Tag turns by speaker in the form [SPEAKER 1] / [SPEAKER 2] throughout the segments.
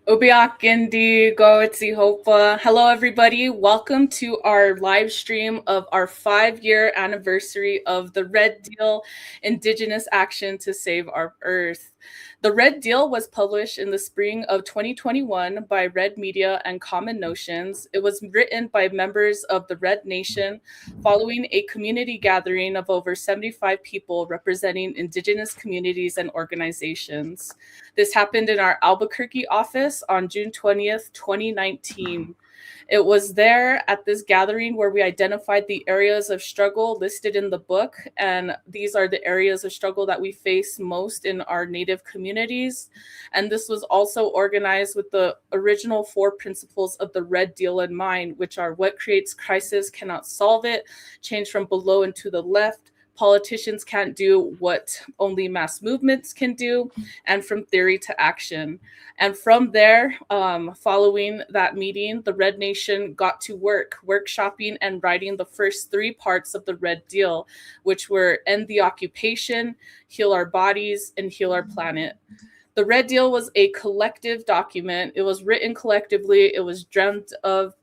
[SPEAKER 1] Ubiak Indigo Hopa. Hello, everybody. Welcome to our live stream of our 5-year anniversary of the Red Deal Indigenous Action to Save Our Earth. The Red Deal was published in the spring of 2021 by Red Media and Common Notions. It was written by members of the Red Nation following a community gathering of over 75 people representing Indigenous communities and organizations. This happened in our Albuquerque office on June 20th, 2019. It was there at this gathering where we identified the areas of struggle listed in the book. And these are the areas of struggle that we face most in our Native communities. And this was also organized with the original 4 principles of the Red Deal in mind, which are: what creates crisis cannot solve it, change from below and to the left, politicians can't do what only mass movements can do, and from theory to action. And from there, following that meeting, the Red Nation got to work, workshopping and writing the first 3 parts of the Red Deal, which were end the occupation, heal our bodies, and heal our planet. The Red Deal was a collective document. It was written collectively. It was dreamt up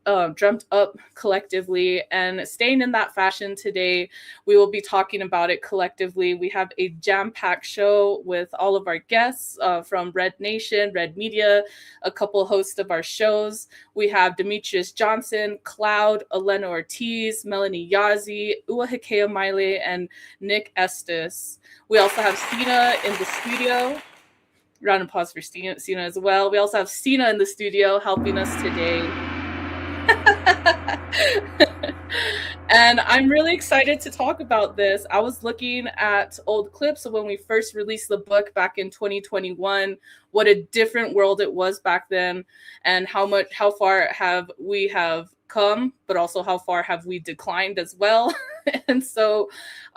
[SPEAKER 1] collectively. And staying in that fashion today, we will be talking about it collectively. We have a jam-packed show with all of our guests from Red Nation, Red Media, a couple hosts of our shows. We have Demetrius Johnson, Cloud, Elena Ortiz, Melanie Yazi, Ua Hikea Maile, and Nick Estes. We also have Sina in the studio. Round of applause for Sina as well. We also have Sina in the studio helping us today. And I'm really excited to talk about this. I was looking at old clips of when we first released the book back in 2021. What a different world it was back then, and how far have we come, but also how far have we declined as well. And so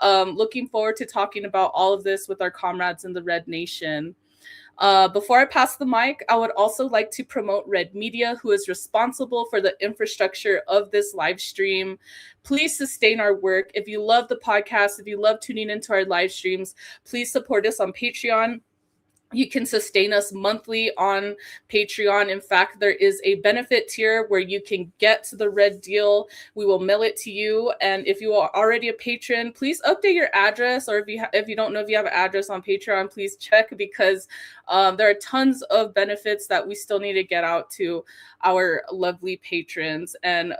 [SPEAKER 1] looking forward to talking about all of this with our comrades in the Red Nation. Before I pass the mic, I would also like to promote Red Media, who is responsible for the infrastructure of this live stream. Please sustain our work. If you love the podcast, if you love tuning into our live streams, please support us on Patreon. You can sustain us monthly on Patreon. In fact, there is a benefit tier where you can get to the Red Deal. We will mail it to you. And if you are already a patron, please update your address. Or if you don't know if you have an address on Patreon, please check, because there are tons of benefits that we still need to get out to our lovely patrons. And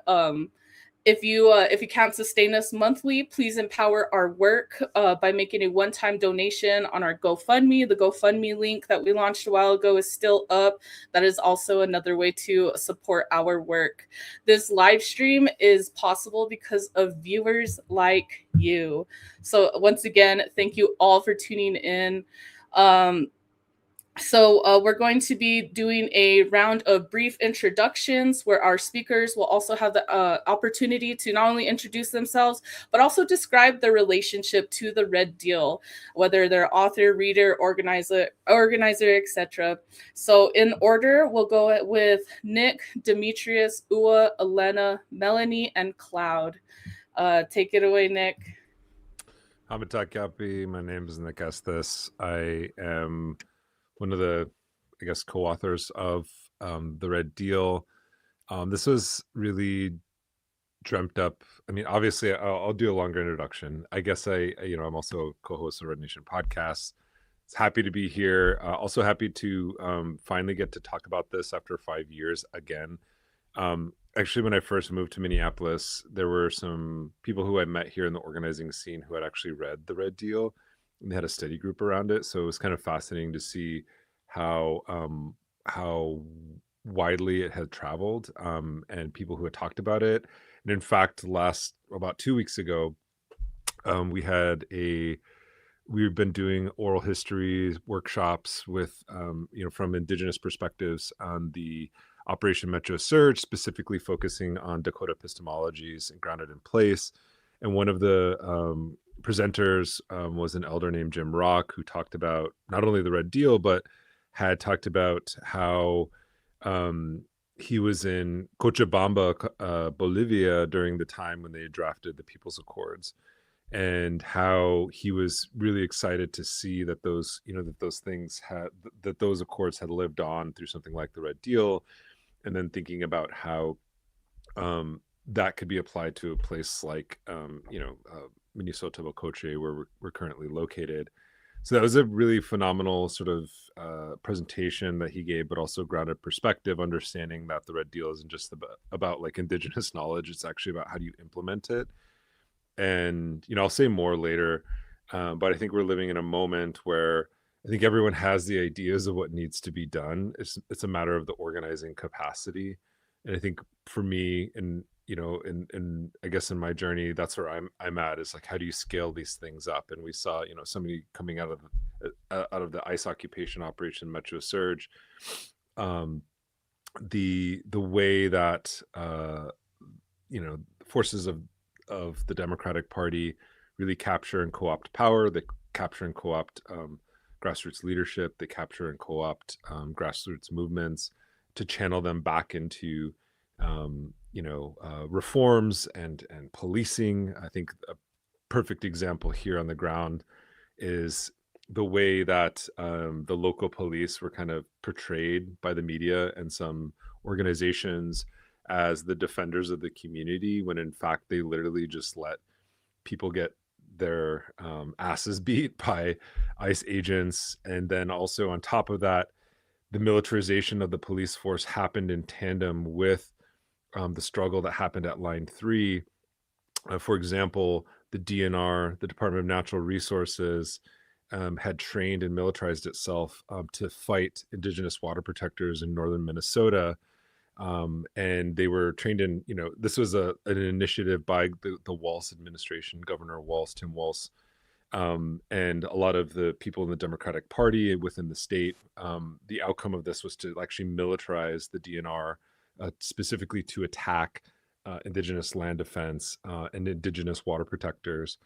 [SPEAKER 1] if you can't sustain us monthly, please empower our work by making a one-time donation on our GoFundMe. The GoFundMe link that we launched a while ago is still up. That is also another way to support our work. This live stream is possible because of viewers like you. So once again, thank you all for tuning in. So we're going to be doing a round of brief introductions where our speakers will also have the opportunity to not only introduce themselves, but also describe their relationship to the Red Deal, whether they're author, reader, organizer, etc. So in order, we'll go with Nick, Demetrius, Ua, Elena, Melanie, and Cloud. Take it away, Nick.
[SPEAKER 2] Hamitakapi, my name is Nick Estes. I am one of the, co-authors of the Red Deal. This was really dreamt up. I mean, obviously, I'll do a longer introduction. I guess I'm also a co-host of Red Nation podcast. It's happy to be here. Also happy to finally get to talk about this after 5 years again. Actually, when I first moved to Minneapolis, there were some people who I met here in the organizing scene who had actually read the Red Deal. And they had a study group around it, so it was kind of fascinating to see how widely it had traveled, and people who had talked about it. And in fact, about 2 weeks ago, we've been doing oral history workshops with from Indigenous perspectives on the Operation Metro Surge, specifically focusing on Dakota epistemologies and grounded in place. And one of the presenters was an elder named Jim Rock, who talked about not only the Red Deal, but had talked about how he was in Cochabamba, Bolivia, during the time when they drafted the People's Accords. and how he was really excited to see that those things had that those accords had lived on through something like the Red Deal, and then thinking about how that could be applied to a place like Minnesota Bocoche, where we're currently located. So that was a really phenomenal sort of presentation that he gave, but also grounded perspective, understanding that the Red Deal isn't just about like indigenous knowledge; it's actually about how do you implement it. And I'll say more later, but I think we're living in a moment where I think everyone has the ideas of what needs to be done. It's a matter of the organizing capacity, and I think for me, and in I guess in my journey, that's where I'm at, is like, how do you scale these things up? And we saw somebody coming out of the ICE occupation operation Metro Surge, um, the way that forces of the Democratic Party really capture and co-opt power. They capture and co-opt grassroots leadership. They capture and co-opt grassroots movements to channel them back into reforms and policing. I think a perfect example here on the ground is the way that the local police were kind of portrayed by the media and some organizations as the defenders of the community, when in fact they literally just let people get their asses beat by ICE agents. And then also on top of that, the militarization of the police force happened in tandem with the struggle that happened at Line 3. For example, the DNR, the Department of Natural Resources, had trained and militarized itself to fight indigenous water protectors in northern Minnesota. And they were trained in, this was an initiative by the Walz administration, Governor Walz, Tim Walz, and a lot of the people in the Democratic Party within the state. The outcome of this was to actually militarize the DNR, specifically to attack indigenous land defense and indigenous water protectors.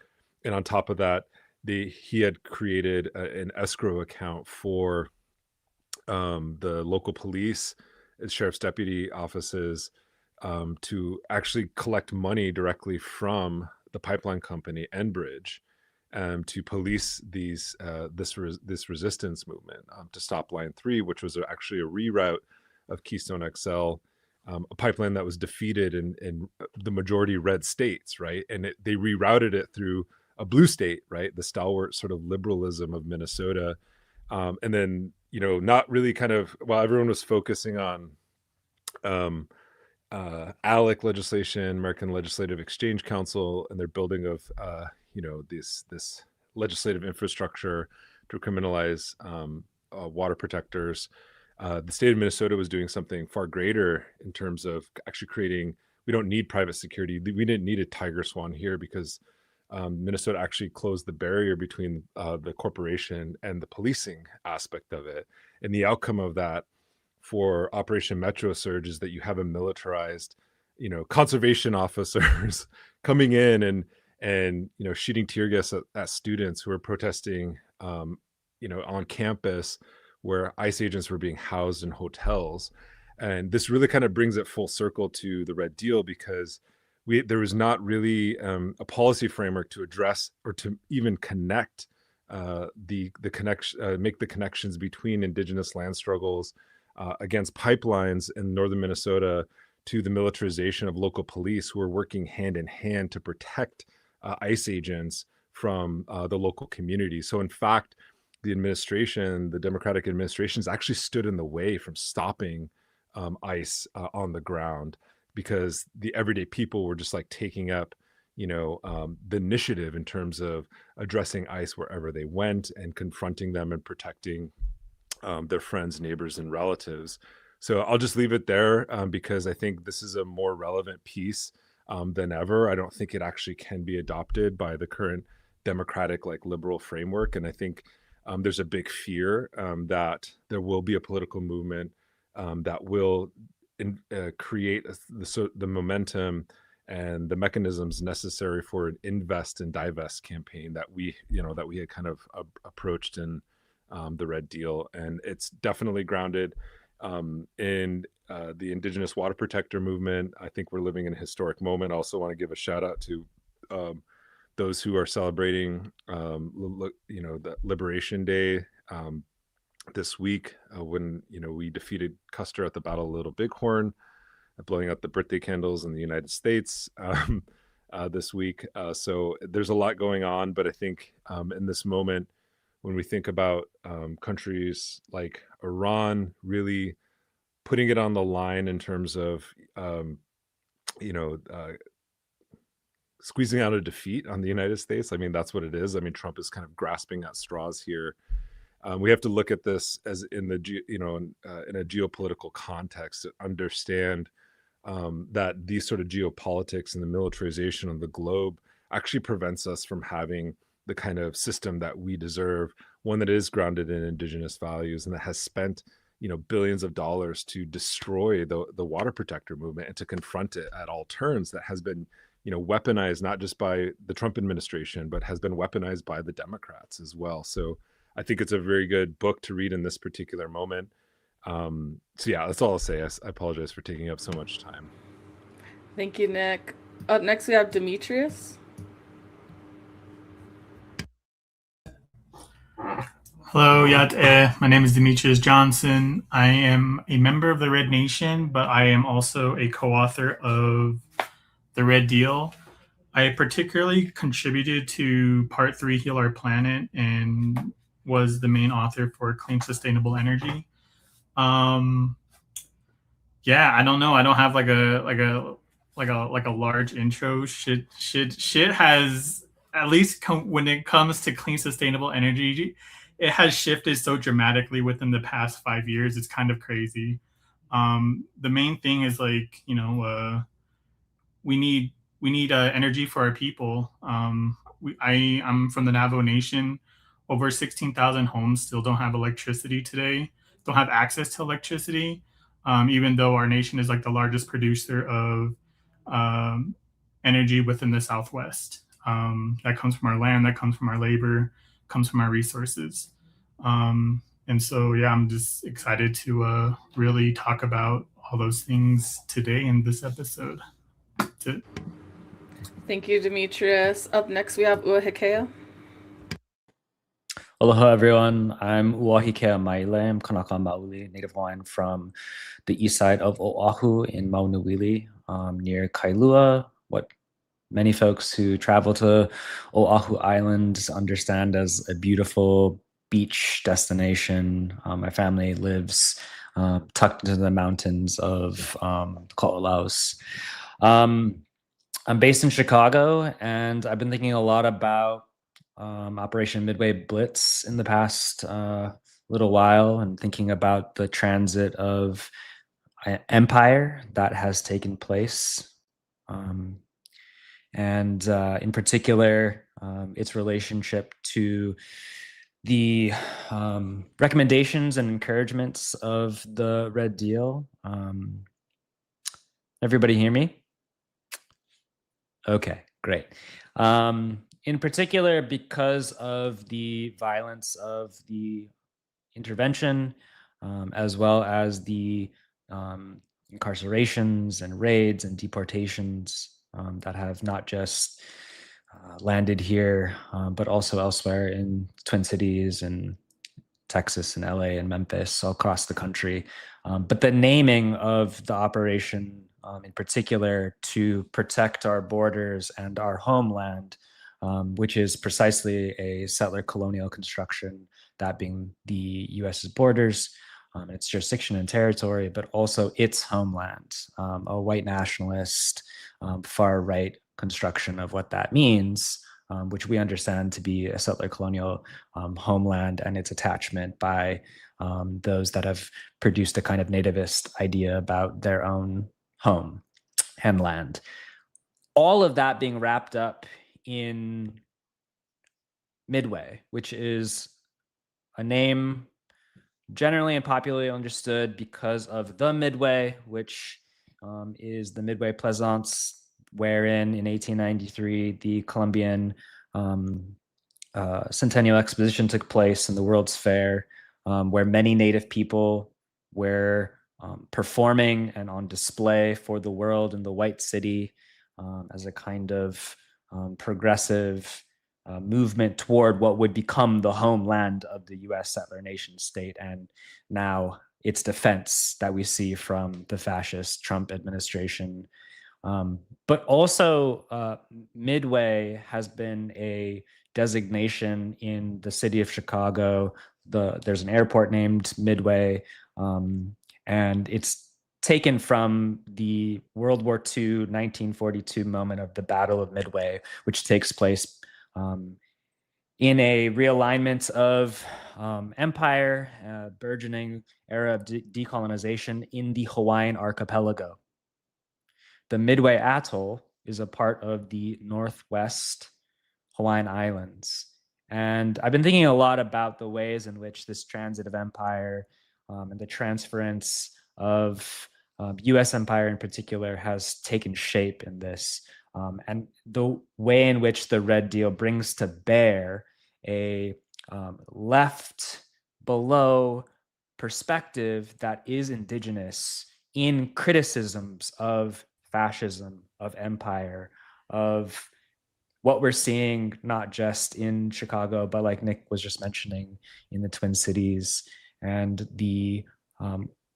[SPEAKER 2] And on top of that, he had created an escrow account for the local police and sheriff's deputy offices to actually collect money directly from the pipeline company Enbridge, to police this resistance movement, to stop Line 3, which was actually a reroute of Keystone XL, a pipeline that was defeated in the majority red states, right? And they rerouted it through a blue state, right? The stalwart sort of liberalism of Minnesota. And then, not really kind of, while everyone was focusing on ALEC legislation, American Legislative Exchange Council, and their building of, this legislative infrastructure to criminalize water protectors. The state of Minnesota was doing something far greater in terms of actually creating. We don't need private security. We didn't need a tiger swan here because Minnesota actually closed the barrier between the corporation and the policing aspect of it. And the outcome of that for Operation Metro Surge is that you have a militarized, conservation officers coming in and shooting tear gas at students who are protesting, on campus where ICE agents were being housed in hotels. And this really kind of brings it full circle to the Red Deal, because there was not really a policy framework to address or to even connect the connection, make the connections between indigenous land struggles against pipelines in northern Minnesota to the militarization of local police who are working hand in hand to protect ICE agents from the local community. So in fact, the Democratic administrations actually stood in the way from stopping ICE on the ground, because the everyday people were just like taking up, the initiative in terms of addressing ICE wherever they went and confronting them and protecting their friends, neighbors, and relatives. So I'll just leave it there because I think this is a more relevant piece than ever. I don't think it actually can be adopted by the current democratic, like liberal framework. And I think there's a big fear that there will be a political movement that will create the momentum and the mechanisms necessary for an invest and divest campaign that we had kind of approached in the Red Deal. And it's definitely grounded in the Indigenous water protector movement. I think we're living in a historic moment. I also want to give a shout out to those who are celebrating, the Liberation Day this week, when we defeated Custer at the Battle of Little Bighorn, blowing out the birthday candles in the United States this week. So there's a lot going on, but I think in this moment, when we think about countries like Iran really putting it on the line in terms of you know uh, squeezing out a defeat on the United States. I mean, that's what it is. I mean, Trump is kind of grasping at straws here. We have to look at this as in the in a geopolitical context to understand that these sort of geopolitics and the militarization of the globe actually prevents us from having the kind of system that we deserve, one that is grounded in indigenous values and that has spent billions of dollars to destroy the water protector movement and to confront it at all turns, that has been weaponized not just by the Trump administration but has been weaponized by the Democrats as well. So I think it's a very good book to read in this particular moment. So yeah, that's all I'll say. I apologize for taking up so much time.
[SPEAKER 1] Thank you, Nick. Up next, we have Demetrius.
[SPEAKER 3] Hello, my name is Demetrius Johnson. I am a member of the Red Nation, but I am also a co-author of The Red Deal. I particularly contributed to Part 3, Heal Our Planet, and was the main author for Clean Sustainable Energy. Yeah, I don't know. I don't have like a large intro. Shit has, at least when it comes to clean sustainable energy, it has shifted so dramatically within the past 5 years. It's kind of crazy. The main thing is we need energy for our people. I'm from the Navajo Nation. Over 16,000 homes still don't have electricity today, don't have access to electricity, even though our nation is like the largest producer of energy within the Southwest. That comes from our land, that comes from our labor, comes from our resources. And so, yeah, I'm just excited to really talk about all those things today in this episode.
[SPEAKER 1] Thank you, Demetrius. Up next, we have Uahikea.
[SPEAKER 4] Aloha, everyone. I'm Uahikea Maile. I'm Kanaka Mauli, Native Hawaiian from the east side of Oahu in Maunuili, near Kailua, what many folks who travel to Oahu Island understand as a beautiful beach destination. My family lives tucked into the mountains of Ko'olaus. I'm based in Chicago, and I've been thinking a lot about Operation Midway Blitz in the past little while, and thinking about the transit of empire that has taken place. And in particular, its relationship to the recommendations and encouragements of the Red Deal. Everybody hear me? Okay, great. In particular, because of the violence of the intervention, as well as the incarcerations and raids and deportations that have not just landed here, but also elsewhere in Twin Cities and Texas and LA and Memphis, all across the country. But the naming of the operation in particular to protect our borders and our homeland, which is precisely a settler colonial construction, that being the US's borders, its jurisdiction and territory, but also its homeland, a white nationalist, far right construction of what that means, which we understand to be a settler colonial homeland and its attachment by those that have produced a kind of nativist idea about their own home and land. All of that being wrapped up in Midway, which is a name generally and popularly understood because of the Midway, which is the Midway Plaisance, wherein in 1893 the Columbian Centennial Exposition took place in the World's Fair, where many Native people were performing and on display for the world in the White City as a kind of progressive movement toward what would become the homeland of the U.S. settler nation state, and now its defense that we see from the fascist Trump administration. But also, Midway has been a designation in the city of Chicago. There's an airport named Midway, and it's taken from the World War II 1942 moment of the Battle of Midway, which takes place in a realignment of empire, burgeoning era of decolonization in the Hawaiian archipelago. The Midway Atoll is a part of the Northwest Hawaiian Islands. And I've been thinking a lot about the ways in which this transit of empire and the transference of US empire in particular has taken shape in this. And the way in which the Red Deal brings to bear a left below perspective that is indigenous in criticisms of fascism, of empire, of what we're seeing not just in Chicago, but like Nick was just mentioning, in the Twin Cities, and the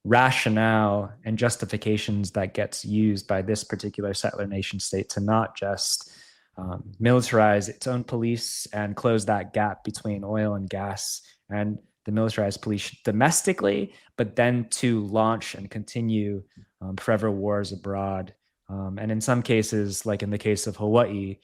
[SPEAKER 4] rationale and justifications that gets used by this particular settler nation state to not just militarize its own police and close that gap between oil and gas and the militarized police domestically, but then to launch and continue forever wars abroad. And in some cases, like in the case of Hawaii,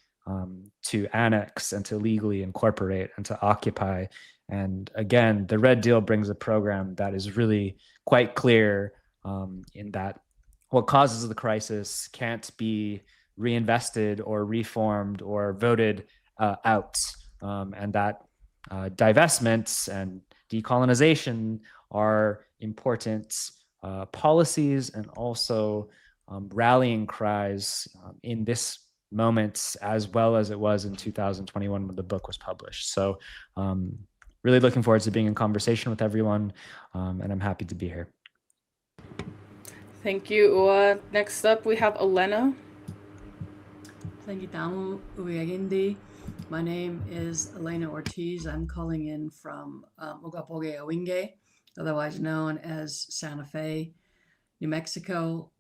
[SPEAKER 4] to annex and to legally incorporate and to occupy. And again, the Red Deal brings a program that is really quite clear in that what causes the crisis can't be reinvested or reformed or voted out, and that divestments and decolonization are important policies and also rallying cries in this moment, as well as it was in 2021 when the book was published. So really looking forward to being in conversation with everyone, and I'm happy to be here.
[SPEAKER 1] Thank you, Ua. Next up, we have Elena.
[SPEAKER 5] Thank you, Tamu Uyagindi. My name is Elena Ortiz. I'm calling in from Ogapoge Awinge, otherwise known as Santa Fe, New Mexico.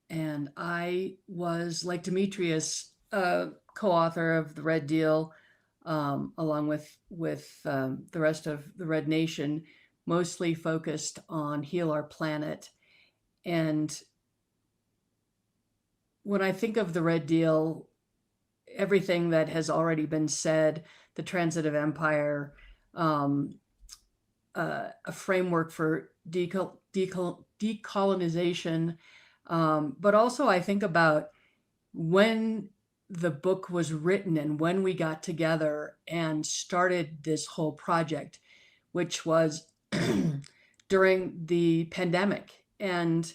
[SPEAKER 5] And I was, like Demetrius, co-author of The Red Deal, along with the rest of the Red Nation, mostly focused on Heal Our Planet. And when I think of the Red Deal, everything that has already been said, the transit of empire, a framework for decolonization, but also I think about when the book was written and when we got together and started this whole project, which was during the pandemic, and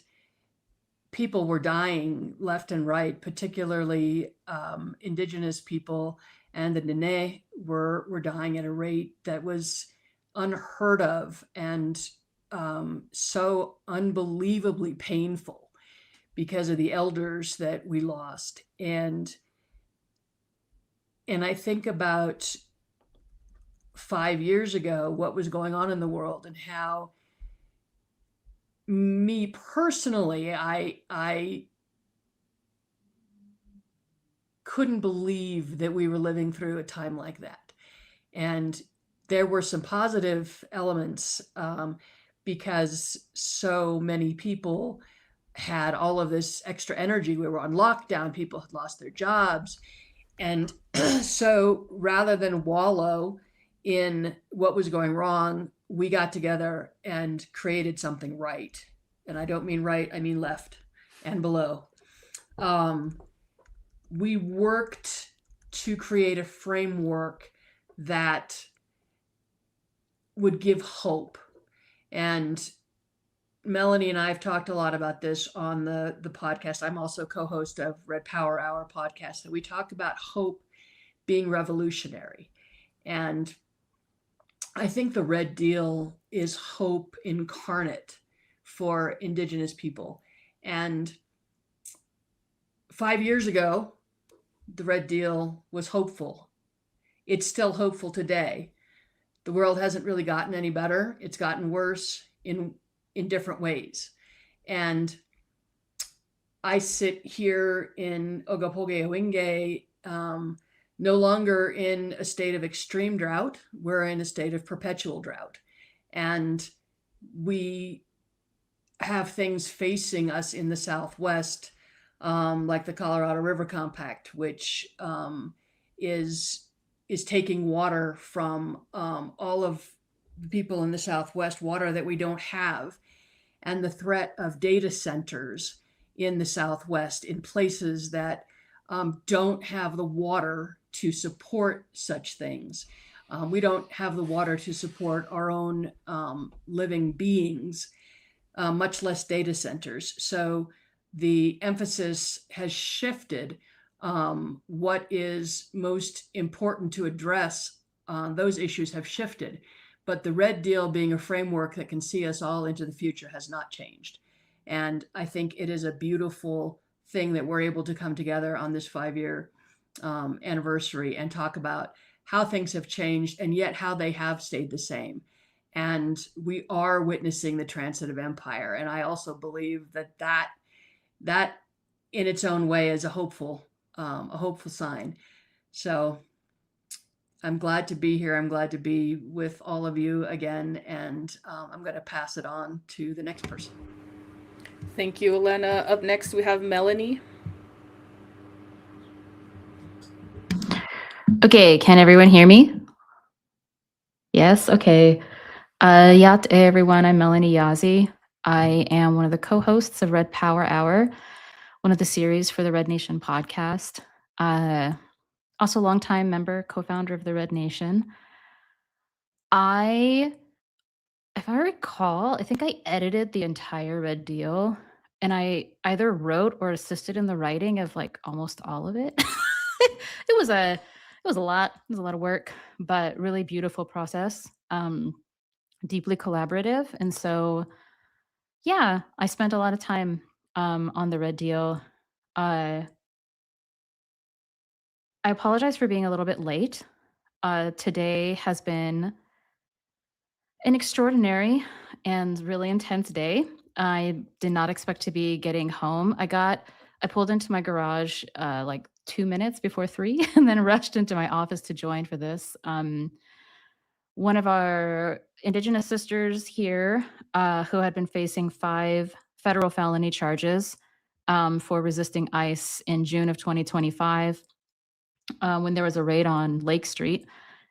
[SPEAKER 5] people were dying left and right, particularly indigenous people, and the Nene were dying at a rate that was unheard of and so unbelievably painful because of the elders that we lost. And I think about 5 years ago, what was going on in the world and how me personally, I couldn't believe that we were living through a time like that. And there were some positive elements because so many people had all of this extra energy. We were on lockdown, people had lost their jobs. And so rather than wallow in what was going wrong, we got together and created something right. And I don't mean right, I mean left and below. We worked to create a framework that would give hope. And Melanie and I have talked a lot about this on the podcast. I'm also co-host of Red Power Hour podcast, and we talk about hope being revolutionary. And I think the Red Deal is hope incarnate for Indigenous people. And 5 years ago, the Red Deal was hopeful. It's still hopeful today. The world hasn't really gotten any better. It's gotten worse in different ways. And I sit here in Ogapoge Owinge, no longer in a state of extreme drought. We're in a state of perpetual drought. And we have things facing us in the Southwest, like the Colorado River Compact, which is taking water from all of the people in the Southwest, water that we don't have, and the threat of data centers in the Southwest in places that don't have the water to support such things. We don't have the water to support our own living beings, much less data centers. So the emphasis has shifted. What is most important to address, those issues have shifted. But the Red Deal being a framework that can see us all into the future has not changed. And I think it is a beautiful thing that we're able to come together on this 5-year anniversary and talk about how things have changed and yet how they have stayed the same. And we are witnessing the transitive empire. And I also believe that in its own way is a hopeful sign. So I'm glad to be here. I'm glad to be with all of you again. And I'm going to pass it on to the next person.
[SPEAKER 1] Thank you, Elena. Up next, we have Melanie.
[SPEAKER 6] Okay, can everyone hear me? Yes, okay. Yat everyone, I'm Melanie Yazzie. I am one of the co-hosts of Red Power Hour, one of the series for the Red Nation podcast. Also longtime member, co-founder of the Red Nation. If I recall, I think I edited the entire Red Deal, and I either wrote or assisted in the writing of like almost all of it. It was a lot. It was a lot of work, but really beautiful process. Deeply collaborative, and so yeah, I spent a lot of time on the Red Deal. I apologize for being a little bit late. Today has been an extraordinary and really intense day. I did not expect to be getting home. I pulled into my garage like 2 minutes before 3 and then rushed into my office to join for this. One of our Indigenous sisters here who had been facing 5 federal felony charges for resisting ICE in June of 2025 when there was a raid on Lake Street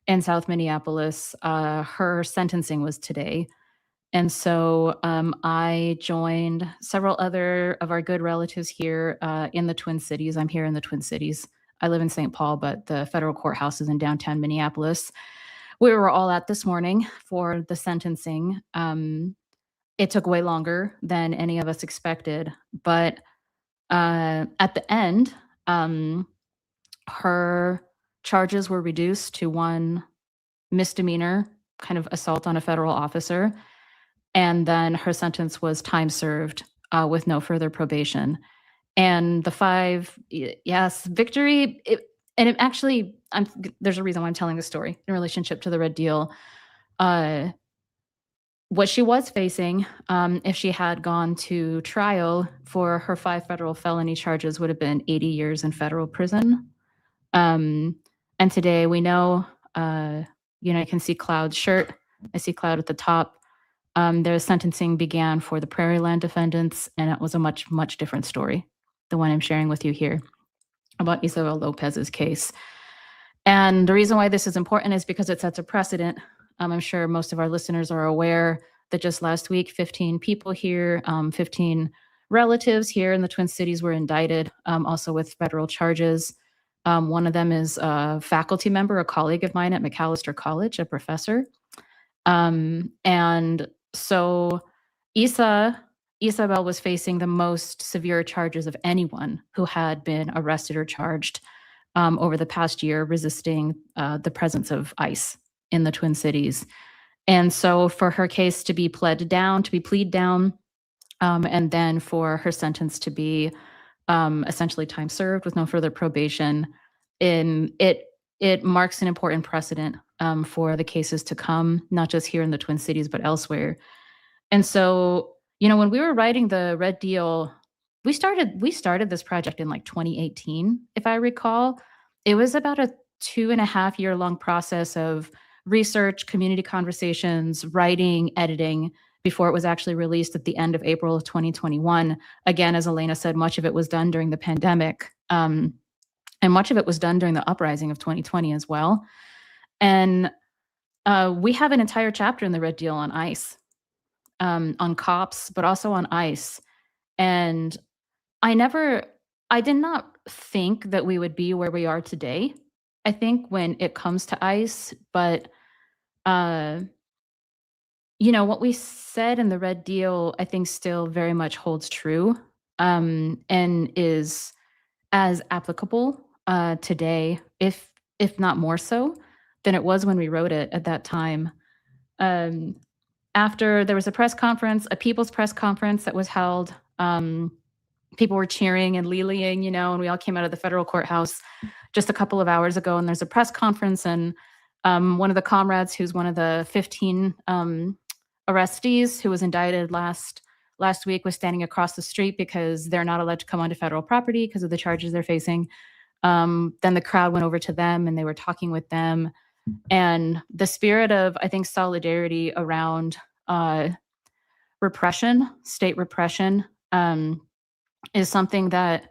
[SPEAKER 6] in South Minneapolis. Her sentencing was today. And so I joined several other of our good relatives here in the Twin Cities. I'm here in the Twin Cities. I live in St. Paul, but the federal courthouse is in downtown Minneapolis. We were all at this morning for the sentencing. It took way longer than any of us expected, but at the end, her charges were reduced to 1 misdemeanor, kind of assault on a federal officer, and then her sentence was time served with no further probation. And the 5, yes, victory. There's a reason why I'm telling this story in relationship to the Red Deal. What she was facing, if she had gone to trial for her 5 federal felony charges, would have been 80 years in federal prison. And today we know, you can see Cloud's shirt. I see Cloud at the top. Their sentencing began for the Prairie Land defendants, and it was a much, much different story, the one I'm sharing with you here about Isabel Lopez's case. And the reason why this is important is because it sets a precedent. I'm sure most of our listeners are aware that just last week, 15 people here, 15 relatives here in the Twin Cities were indicted, also with federal charges. One of them is a faculty member, a colleague of mine at Macalester College, a professor. And so Isabel was facing the most severe charges of anyone who had been arrested or charged over the past year resisting the presence of ICE in the Twin Cities. And so for her case to be plead down, and then for her sentence to be essentially time served with no further probation, it marks an important precedent for the cases to come, not just here in the Twin Cities, but elsewhere. And so, when we were writing the Red Deal, we started this project in like 2018, if I recall. It was about a 2.5 year long process of research, community conversations, writing, editing, before it was actually released at the end of April of 2021. Again, as Elena said, much of it was done during the pandemic. And much of it was done during the uprising of 2020 as well. And we have an entire chapter in the Red Deal on ICE, on cops, but also on ICE. And I did not think that we would be where we are today, I think, when it comes to ICE. But, what we said in the Red Deal, I think still very much holds true, and is as applicable today, if not more so, than it was when we wrote it at that time. After there was a press conference, a people's press conference that was held, people were cheering and lelying, and we all came out of the federal courthouse just a couple of hours ago, and there's a press conference, and one of the comrades, who's one of the 15 arrestees who was indicted last week, was standing across the street because they're not allowed to come onto federal property because of the charges they're facing. Then the crowd went over to them and they were talking with them. And the spirit of, I think, solidarity around repression, state repression, is something that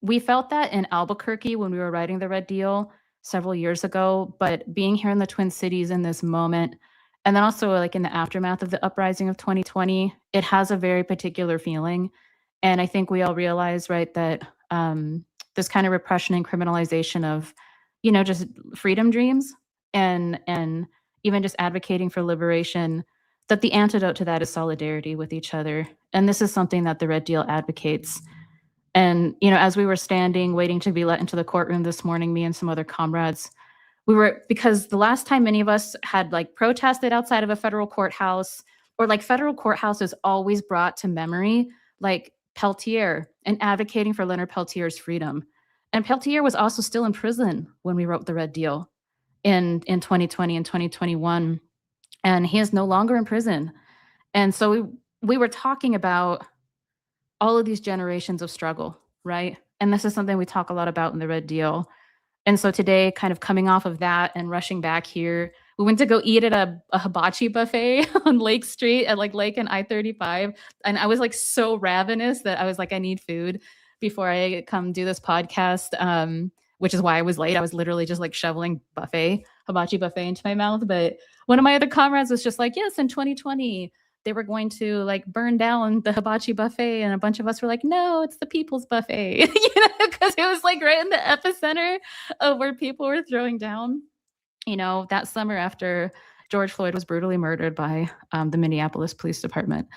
[SPEAKER 6] we felt that in Albuquerque when we were writing the Red Deal several years ago, but being here in the Twin Cities in this moment, and then also like in the aftermath of the uprising of 2020, it has a very particular feeling. And I think we all realize, right, that this kind of repression and criminalization of, just freedom dreams and even just advocating for liberation, that the antidote to that is solidarity with each other. And this is something that the Red Deal advocates. And, as we were standing, waiting to be let into the courtroom this morning, me and some other comrades, because the last time many of us had like protested outside of a federal courthouse, or like federal courthouse is always brought to memory, like Peltier and advocating for Leonard Peltier's freedom. And Peltier was also still in prison when we wrote the Red Deal in 2020 and 2021. And he is no longer in prison. And so we were talking about all of these generations of struggle, right? And this is something we talk a lot about in the Red Deal. And so today, kind of coming off of that and rushing back here, we went to go eat at a hibachi buffet on Lake Street at like Lake and I-35. And I was like so ravenous that I was like, I need food before I come do this podcast, which is why I was late. I was literally just like shoveling hibachi buffet into my mouth. But one of my other comrades was just like, yes, in 2020, they were going to like burn down the hibachi buffet. And a bunch of us were like, no, it's the people's buffet, because it was like right in the epicenter of where people were throwing down, that summer after George Floyd was brutally murdered by the Minneapolis Police Department.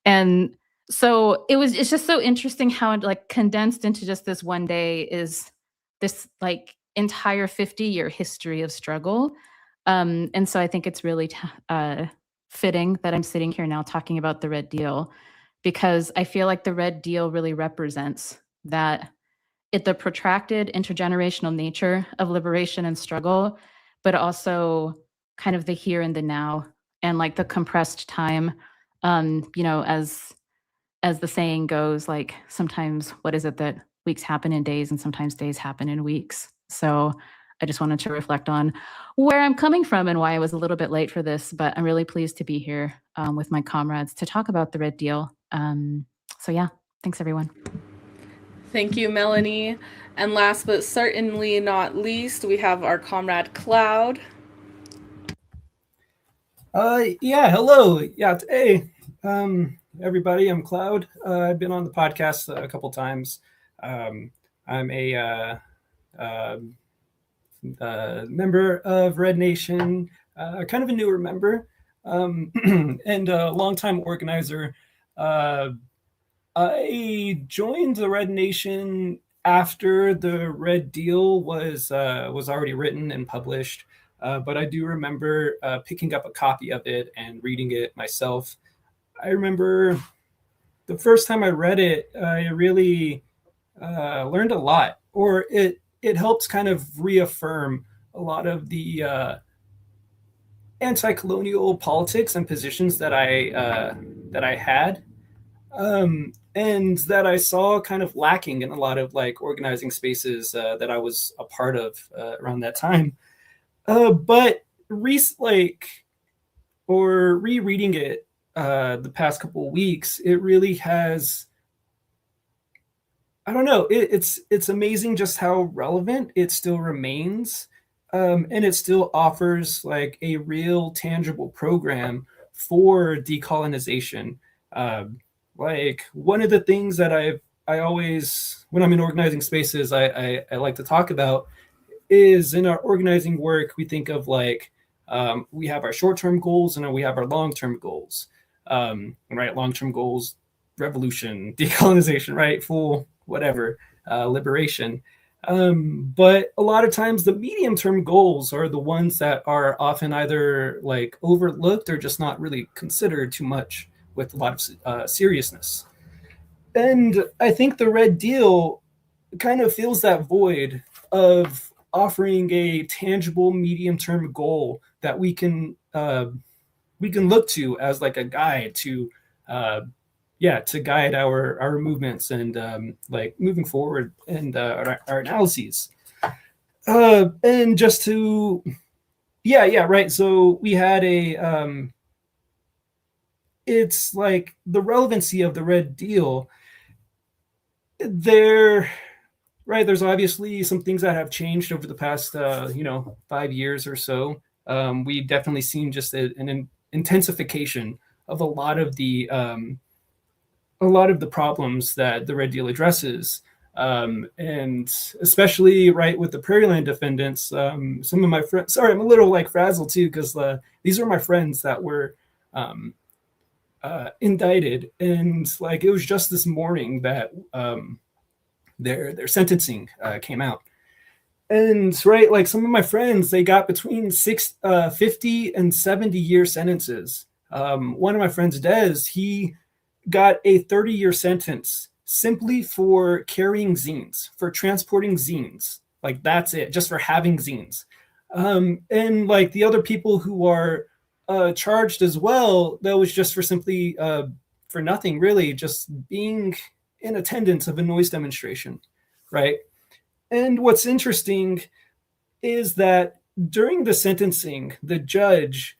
[SPEAKER 6] And so it's just so interesting how it like condensed into just this one day is this like entire 50-year history of struggle. And so I think it's really fitting that I'm sitting here now talking about the Red Deal, because I feel like the Red Deal really represents the protracted intergenerational nature of liberation and struggle, but also kind of the here and the now, and like the compressed time, as the saying goes, like sometimes what is it that weeks happen in days and sometimes days happen in weeks. So I just wanted to reflect on where I'm coming from and why I was a little bit late for this, but I'm really pleased to be here with my comrades to talk about the Red Deal. So yeah, thanks everyone.
[SPEAKER 1] Thank you, Melanie. And last but certainly not least, we have our comrade Cloud.
[SPEAKER 7] Hello. Hey, everybody, I'm Cloud. I've been on the podcast a couple times. I'm a member of Red Nation, kind of a newer member, and a longtime organizer. I joined the Red Nation after the Red Deal was already written and published, but I do remember picking up a copy of it and reading it myself. I remember the first time I read it, I really learned a lot, or it helps kind of reaffirm a lot of the anti-colonial politics and positions that I had, and that I saw kind of lacking in a lot of like organizing spaces that I was a part of around that time. But rereading it the past couple of weeks, it really has. I don't know. It's amazing just how relevant it still remains, and it still offers like a real tangible program for decolonization. Like one of the things that I always, when I'm in organizing spaces, I like to talk about is in our organizing work, we think of like we have our short-term goals and then we have our long-term goals. Right, long-term goals, revolution, decolonization, right, full whatever, liberation. But a lot of times the medium-term goals are the ones that are often either like overlooked or just not really considered too much with a lot of seriousness. And I think the Red Deal kind of fills that void of offering a tangible medium-term goal that we can look to as like a guide to to guide our movements and like moving forward and our analyses. And just to right, so we had a it's like the relevancy of the Red Deal there. Right, there's obviously some things that have changed over the past 5 years or so. We definitely seen just an intensification of a lot of the problems that the Red Deal addresses, and especially right with the Prairie Land defendants. Some of my friends, sorry, I'm a little like frazzled too because these are my friends that were indicted, and like it was just this morning that their sentencing came out. And right, like some of my friends, they got between 50 and 70-year sentences. One of my friends, Des, he got a 30-year sentence simply for carrying zines, for transporting zines. Like that's it, just for having zines. And like the other people who are charged as well, that was just for simply for nothing really, just being in attendance of a noise demonstration, right? And what's interesting is that during the sentencing, the judge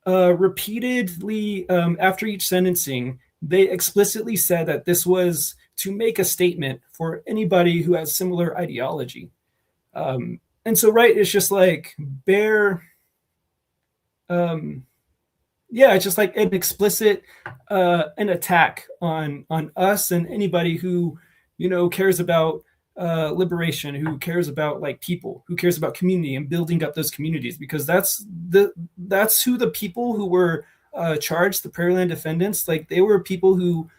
[SPEAKER 7] repeatedly, after each sentencing, they explicitly said that this was to make a statement for anybody who has similar ideology. And so, right, it's just like it's just like an explicit an attack on us and anybody who cares about liberation, who cares about like people, who cares about community and building up those communities, because that's who the people who were charged, the Prairie Land defendants, like they were people who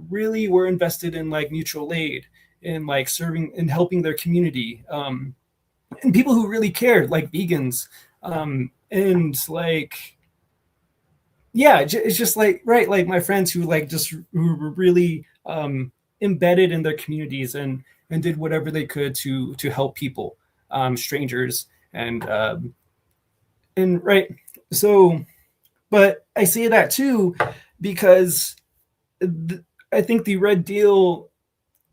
[SPEAKER 7] really were invested in like mutual aid and like serving and helping their community, and people who really cared, like vegans, and like it's just like right, like my friends who like just who were really embedded in their communities and did whatever they could to help people, strangers, and right. So, but I say that too because I think the Red Deal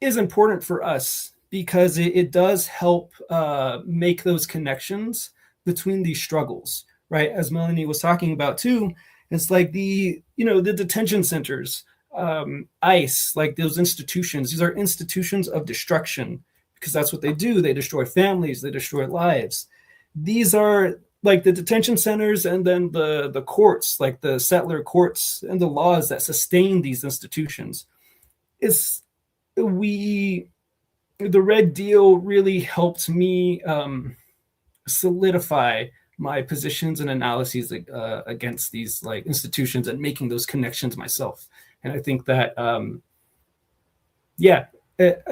[SPEAKER 7] is important for us because it does help make those connections between these struggles, right? As Melanie was talking about too, it's like the detention centers, ICE, like those institutions. These are institutions of destruction because that's what they do. They destroy families, they destroy lives. These are like the detention centers, and then the courts, like the settler courts and the laws that sustain these institutions. The Red Deal really helped me solidify my positions and analyses against these like institutions and making those connections myself. And I think that I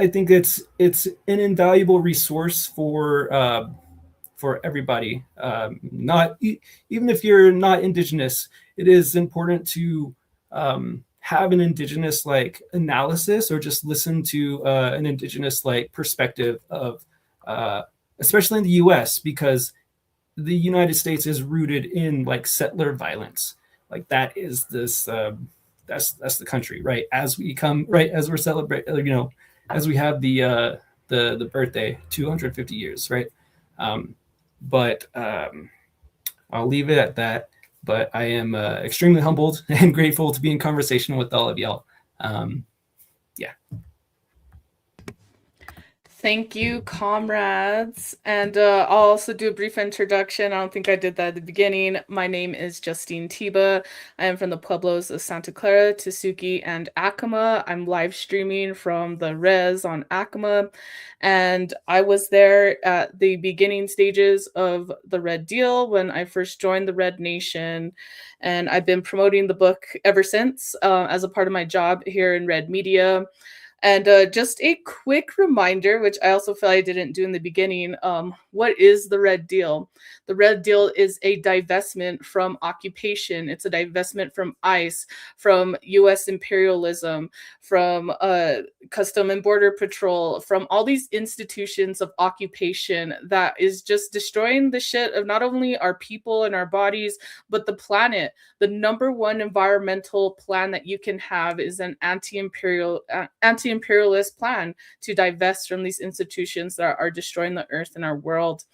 [SPEAKER 7] think it's an invaluable resource for everybody. Not even if you're not Indigenous, it is important to have an Indigenous like analysis or just listen to an Indigenous like perspective of, especially in the U.S., because the United States is rooted in like settler violence. Like that is this, that's the country, right? As we come, right, as we're celebrating, as we have the birthday, 250 years, right? But I'll leave it at that. But I am extremely humbled and grateful to be in conversation with all of y'all. Yeah.
[SPEAKER 1] Thank you, comrades. And I'll also do a brief introduction. I don't think I did that at the beginning. My name is Justine Tiba. I am from the Pueblos of Santa Clara, Tesuque, and Acoma. I'm live streaming from the res on Acoma. And I was there at the beginning stages of the Red Deal when I first joined the Red Nation. And I've been promoting the book ever since as a part of my job here in Red Media. And just a quick reminder, which I also feel I didn't do in the beginning, what is the Red Deal? The Red Deal is a divestment from occupation. It's a divestment from ICE, from U.S. imperialism, from Custom and Border Patrol, from all these institutions of occupation that is just destroying the shit of not only our people and our bodies, but the planet. The number one environmental plan that you can have is an anti-imperialist plan to divest from these institutions that are destroying the earth and our world.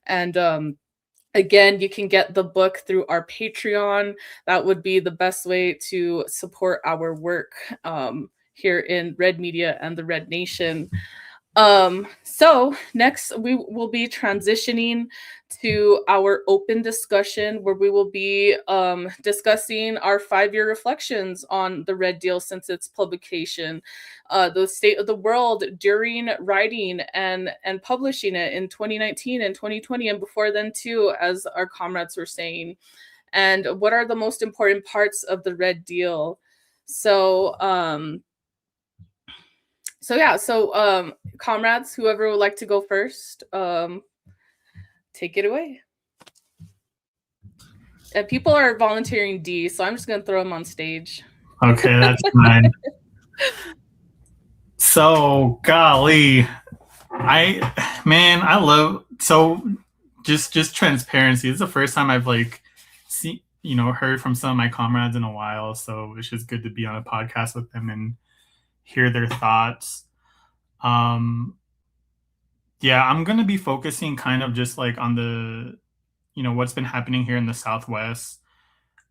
[SPEAKER 1] And again, you can get the book through our Patreon. That would be the best way to support our work here in Red Media and the Red Nation. So next we will be transitioning to our open discussion, where we will be discussing our 5-year reflections on the Red Deal since its publication, the state of the world during writing and publishing it in 2019 and 2020, and before then too, as our comrades were saying, and what are the most important parts of the Red Deal. So comrades, whoever would like to go first, take it away. And people are volunteering D, so I'm just going to throw them on stage.
[SPEAKER 3] Okay, that's fine. So, golly, I love, so just transparency. This is the first time I've heard from some of my comrades in a while, so it's just good to be on a podcast with them and hear their thoughts. I'm going to be focusing kind of just like on the, what's been happening here in the Southwest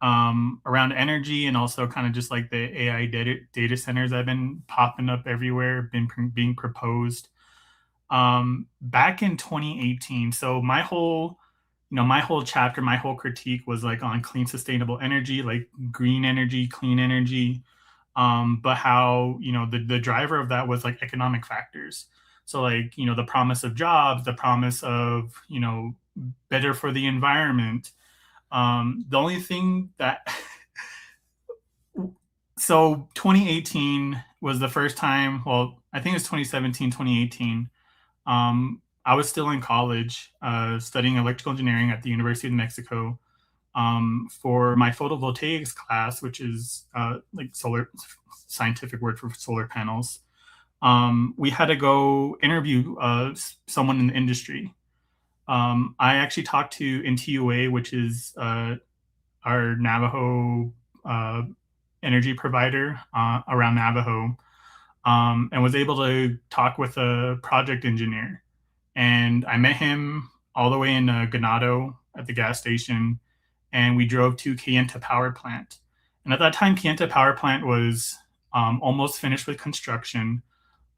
[SPEAKER 3] around energy, and also kind of just like the AI data centers that have been popping up everywhere, being proposed back in 2018. So my whole chapter, my whole critique was like on clean, sustainable energy, like green energy, clean energy. But how, the driver of that was like economic factors. So like, the promise of jobs, the promise of, better for the environment. The only thing that, so 2018 was the first time, well, I think it was 2017, 2018. I was still in college, studying electrical engineering at the University of New Mexico. For my photovoltaics class, which is like solar, scientific word for solar panels, we had to go interview someone in the industry. I actually talked to NTUA, which is our Navajo energy provider around Navajo, and was able to talk with a project engineer. And I met him all the way in Ganado at the gas station, and we drove to Kayenta Power Plant. And at that time, Kayenta Power Plant was almost finished with construction.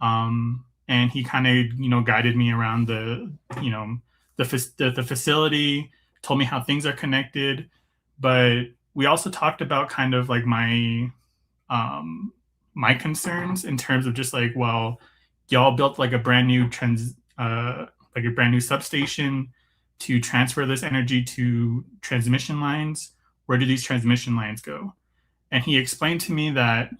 [SPEAKER 3] And he kind of, guided me around the facility, told me how things are connected. But we also talked about kind of like my concerns in terms of just like, well, y'all built like a brand new substation to transfer this energy to transmission lines. Where do these transmission lines go? And he explained to me that,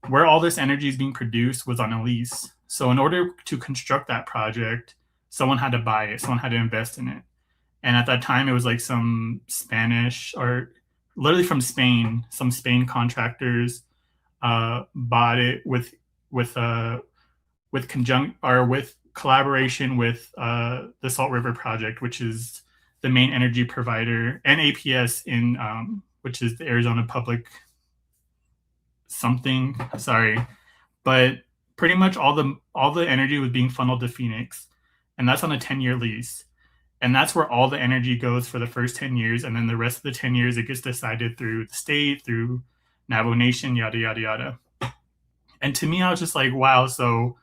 [SPEAKER 3] where all this energy is being produced was on a lease. So in order to construct that project, someone had to buy it, someone had to invest in it. And at that time, it was like some Spanish, or literally from Spain. Some Spain contractors bought it with collaboration with the Salt River Project, which is the main energy provider, and APS in which is the Arizona Public something. Sorry, but pretty much all the energy was being funneled to Phoenix, and that's on a 10-year lease. And that's where all the energy goes for the first 10 years. And then the rest of the 10 years, it gets decided through the state, through Navajo Nation, yada, yada, yada. And to me, I was just like, wow. So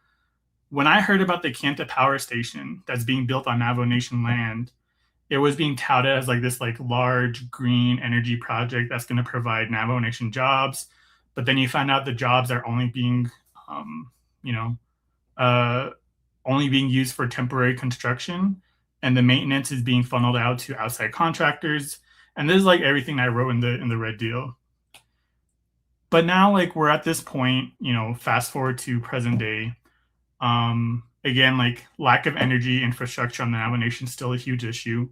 [SPEAKER 3] when I heard about the Kanta Power Station that's being built on Navajo Nation land, it was being touted as like this like large green energy project that's going to provide Navajo Nation jobs. But then you find out the jobs are only being, only being used for temporary construction, and the maintenance is being funneled out to outside contractors. And this is like everything I wrote in the Red Deal. But now, like, we're at this point, fast forward to present day. Again, like, lack of energy infrastructure on the Navajo Nation is still a huge issue.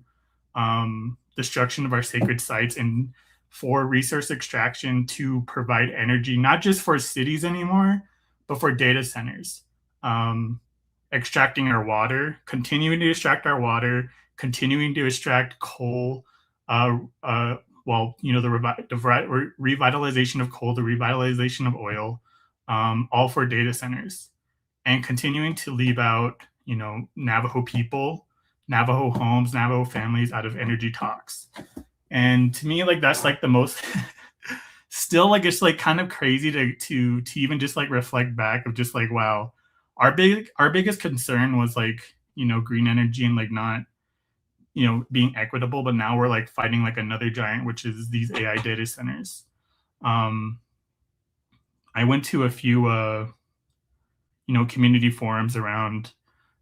[SPEAKER 3] Destruction of our sacred sites, and for resource extraction to provide energy, not just for cities anymore, but for data centers. Extracting our water, continuing to extract our water, continuing to extract coal, the revitalization of coal, the revitalization of oil, all for data centers, and continuing to leave out, Navajo people, Navajo homes, Navajo families out of energy talks. And to me, like, that's like the most still, like, it's like kind of crazy to even just like reflect back of just like, wow, our biggest concern was like, green energy and like not, being equitable, but now we're like fighting like another giant, which is these AI data centers. I went to a few community forums around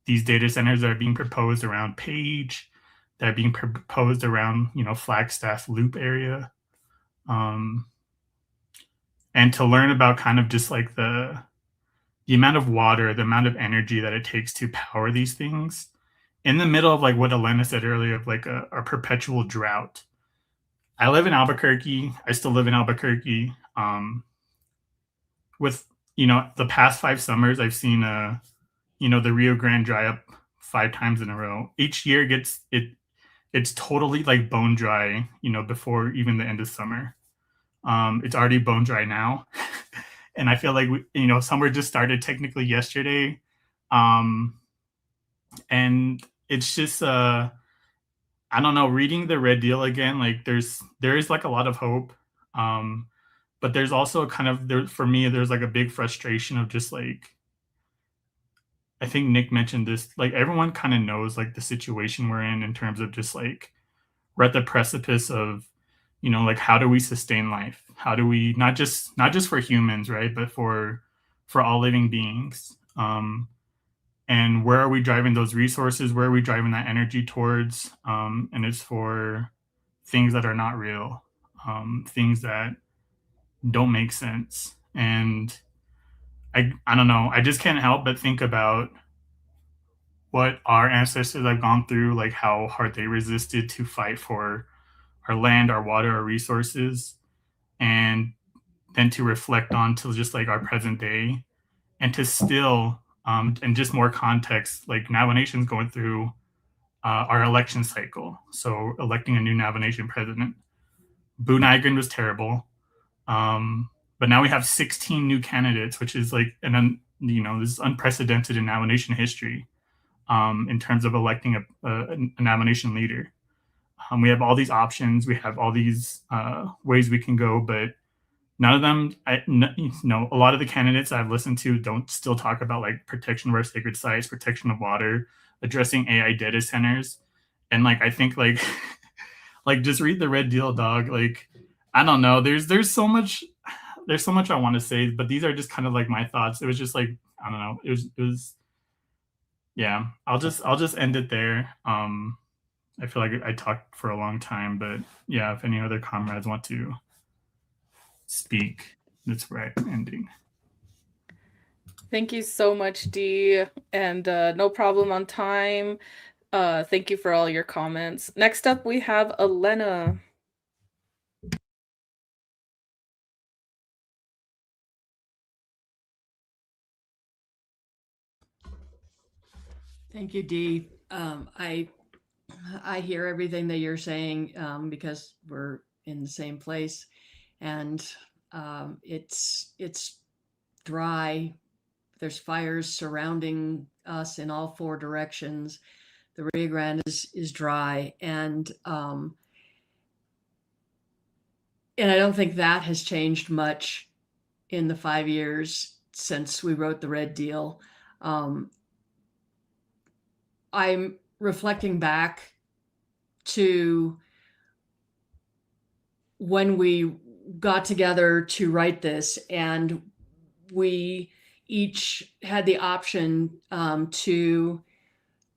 [SPEAKER 3] these data centers that are being proposed around Page, that are being proposed around, Flagstaff Loop area. And to learn about kind of just like the amount of water, the amount of energy that it takes to power these things in the middle of like what Elena said earlier of like a perpetual drought. I live in Albuquerque. I still live in Albuquerque. With, the past 5 summers, I've seen, the Rio Grande dry up 5 times in a row. Each year it's totally like bone dry, before even the end of summer. It's already bone dry now. And I feel like, summer just started technically yesterday. And it's just, I don't know, reading the Red Deal again, like there is like a lot of hope. But there's also kind of, for me, there's like a big frustration of just like, I think Nick mentioned this, like everyone kind of knows like the situation we're in terms of just like, we're at the precipice of, like, how do we sustain life? How do we not just for humans, right, but for all living beings? And where are we driving those resources? Where are we driving that energy towards? And it's for things that are not real, things that don't make sense. And I don't know. I just can't help but think about what our ancestors have gone through, like how hard they resisted to fight for our land, our water, our resources, and then to reflect on to just like our present day, and to still, and just more context, like Navajo Nation's going through our election cycle. So electing a new Navajo Nation president. Boo Nygren was terrible. But now we have 16 new candidates, which is like, this is unprecedented in Navajo Nation history, in terms of electing a Navajo Nation leader. We have all these options. We have all these ways we can go, but none of them, a lot of the candidates I've listened to don't still talk about like protection of our sacred sites, protection of water, addressing AI data centers. And like, I think like, like just read the Red Deal, dog. Like, I don't know. There's so much I want to say, but these are just kind of like my thoughts. It was just like, I don't know. It was, yeah, I'll just end it there. I feel like I talked for a long time, but yeah, if any other comrades want to speak, that's where I'm ending.
[SPEAKER 1] Thank you so much, Dee, and no problem on time. Thank you for all your comments. Next up, we have Elena.
[SPEAKER 5] Thank you, Dee. I hear everything that you're saying because we're in the same place, and it's dry. There's fires surrounding us in all four directions. The Rio Grande is dry, and I don't think that has changed much in the 5 years since we wrote the Red Deal. I'm reflecting back to when we got together to write this, and we each had the option to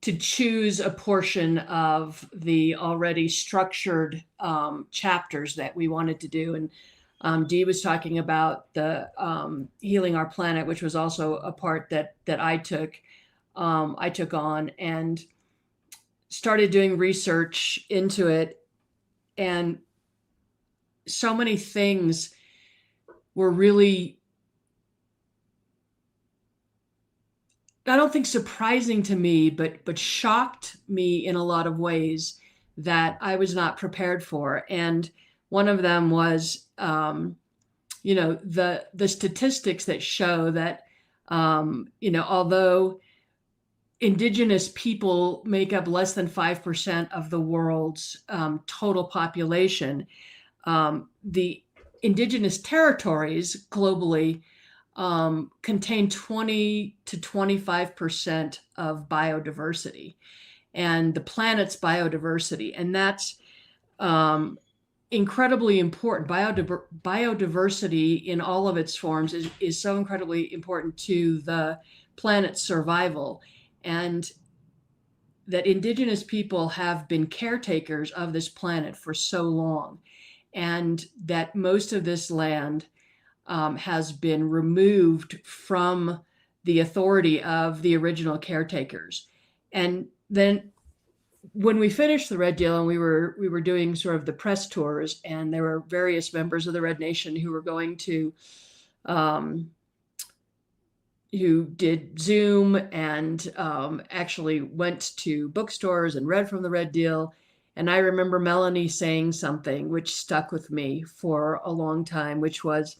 [SPEAKER 5] choose a portion of the already structured chapters that we wanted to do. And Dee was talking about the healing our planet, which was also a part that I took on and started doing research into it. And so many things were really, I don't think surprising to me, but shocked me in a lot of ways that I was not prepared for. And one of them was, the statistics that show that, although Indigenous people make up less than 5% of the world's total population, the Indigenous territories globally contain 20 to 25% of biodiversity and the planet's biodiversity. And that's incredibly important. Biodiversity in all of its forms is so incredibly important to the planet's survival. And that Indigenous people have been caretakers of this planet for so long, and that most of this land has been removed from the authority of the original caretakers. And then when we finished the Red Deal and we were doing sort of the press tours, and there were various members of the Red Nation who were going to who did Zoom and actually went to bookstores and read from the Red Deal. And I remember Melanie saying something which stuck with me for a long time, which was,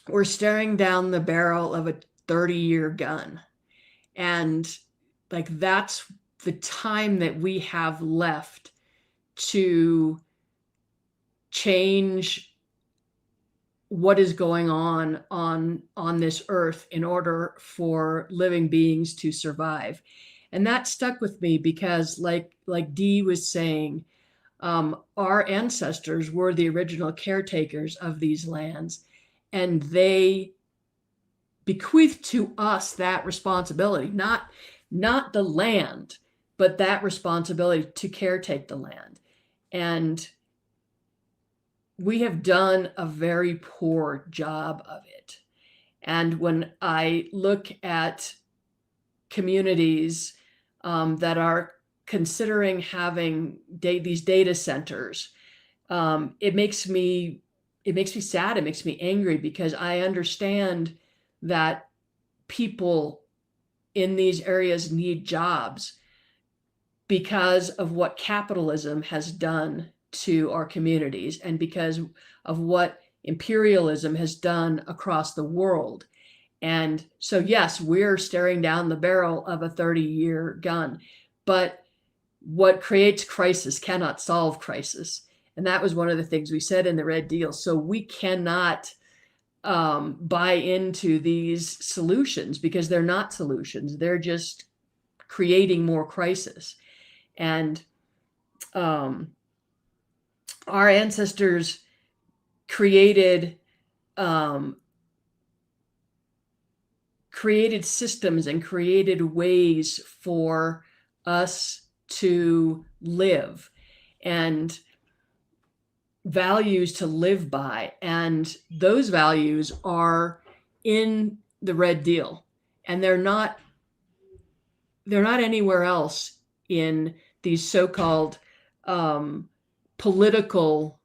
[SPEAKER 5] we're staring down the barrel of a 30-year gun. And like, that's the time that we have left to change what is going on this earth in order for living beings to survive. And that stuck with me because like Dee was saying, our ancestors were the original caretakers of these lands, and they bequeathed to us that responsibility, not the land, but that responsibility to caretake the land. And we have done a very poor job of it. And when I look at communities that are considering having these data centers, it makes me sad. It makes me angry, because I understand that people in these areas need jobs because of what capitalism has done to our communities, and because of what imperialism has done across the world. And so, yes, we're staring down the barrel of a 30-year gun, but what creates crisis cannot solve crisis. And that was one of the things we said in the Red Deal. So we cannot buy into these solutions, because they're not solutions. They're just creating more crisis. And our ancestors created systems and created ways for us to live, and values to live by. And those values are in the Red Deal, and they're not anywhere else in these so-called political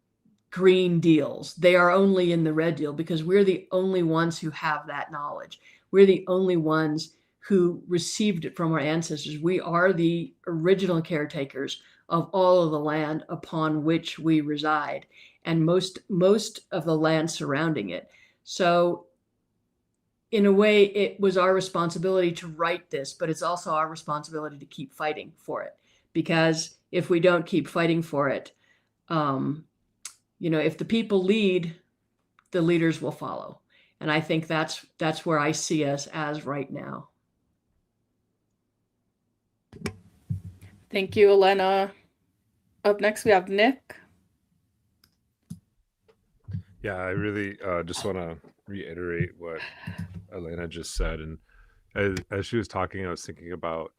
[SPEAKER 5] green deals. They are only in the Red Deal, because we're the only ones who have that knowledge. We're the only ones who received it from our ancestors. We are the original caretakers of all of the land upon which we reside, and most of the land surrounding it. So in a way, it was our responsibility to write this, but it's also our responsibility to keep fighting for it. Because if we don't keep fighting for it, if the people lead, the leaders will follow. And I think that's where I see us as right now.
[SPEAKER 1] Thank you, Elena. Up next, we have Nick.
[SPEAKER 2] Yeah, I really just want to reiterate what Elena just said. And as she was talking, I was thinking about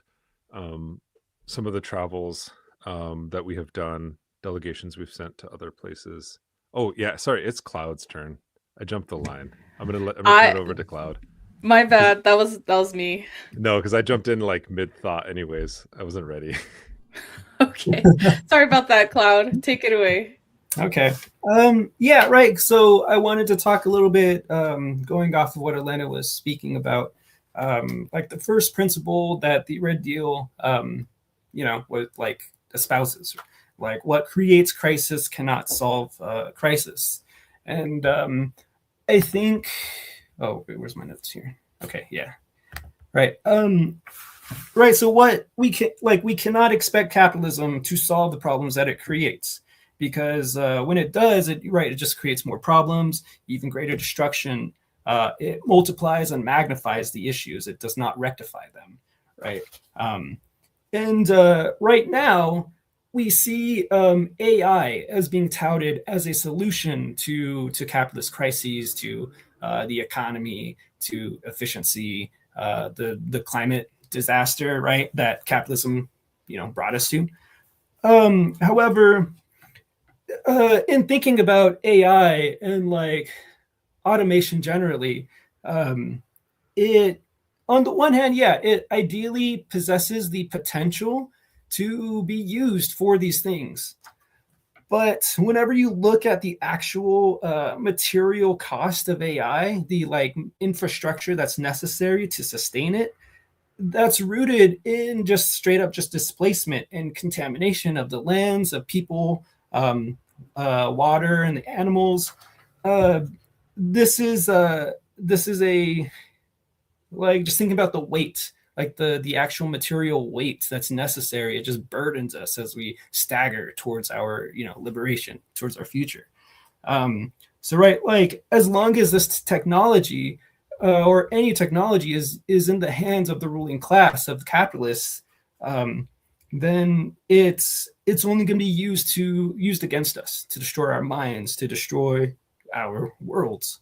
[SPEAKER 2] some of the travels that we have done, delegations we've sent to other places. Oh, yeah, sorry, it's Cloud's turn. I jumped the line. I'm gonna turn it over to Cloud.
[SPEAKER 1] My bad. That was me.
[SPEAKER 2] No, because I jumped in like mid-thought anyways. I wasn't ready.
[SPEAKER 1] Okay. Sorry about that, Cloud. Take it away.
[SPEAKER 7] Okay. Yeah, right. So I wanted to talk a little bit, going off of what Elena was speaking about, like the first principle that the Red Deal, was like espouses, like what creates crisis cannot solve crisis. And I think, oh, wait, where's my notes here? Okay, yeah, right. Right. So what we cannot expect capitalism to solve the problems that it creates. Because when it does, it just creates more problems, even greater destruction. It multiplies and magnifies the issues. It does not rectify them, right? And right now, we see AI as being touted as a solution to capitalist crises, to the economy, to efficiency, the climate disaster, right? That capitalism, brought us to. However, in thinking about AI and like automation generally, it, on the one hand, yeah, it ideally possesses the potential to be used for these things. But whenever you look at the actual material cost of AI, the like infrastructure that's necessary to sustain it, that's rooted in just straight up just displacement and contamination of the lands, of people, water, and the animals. This is a like, just thinking about the weight, like the actual material weight that's necessary. It just burdens us as we stagger towards our liberation, towards our future. So right, like as long as this technology or any technology is in the hands of the ruling class of the capitalists, then it's only going to be used against us, to destroy our minds, to destroy our worlds.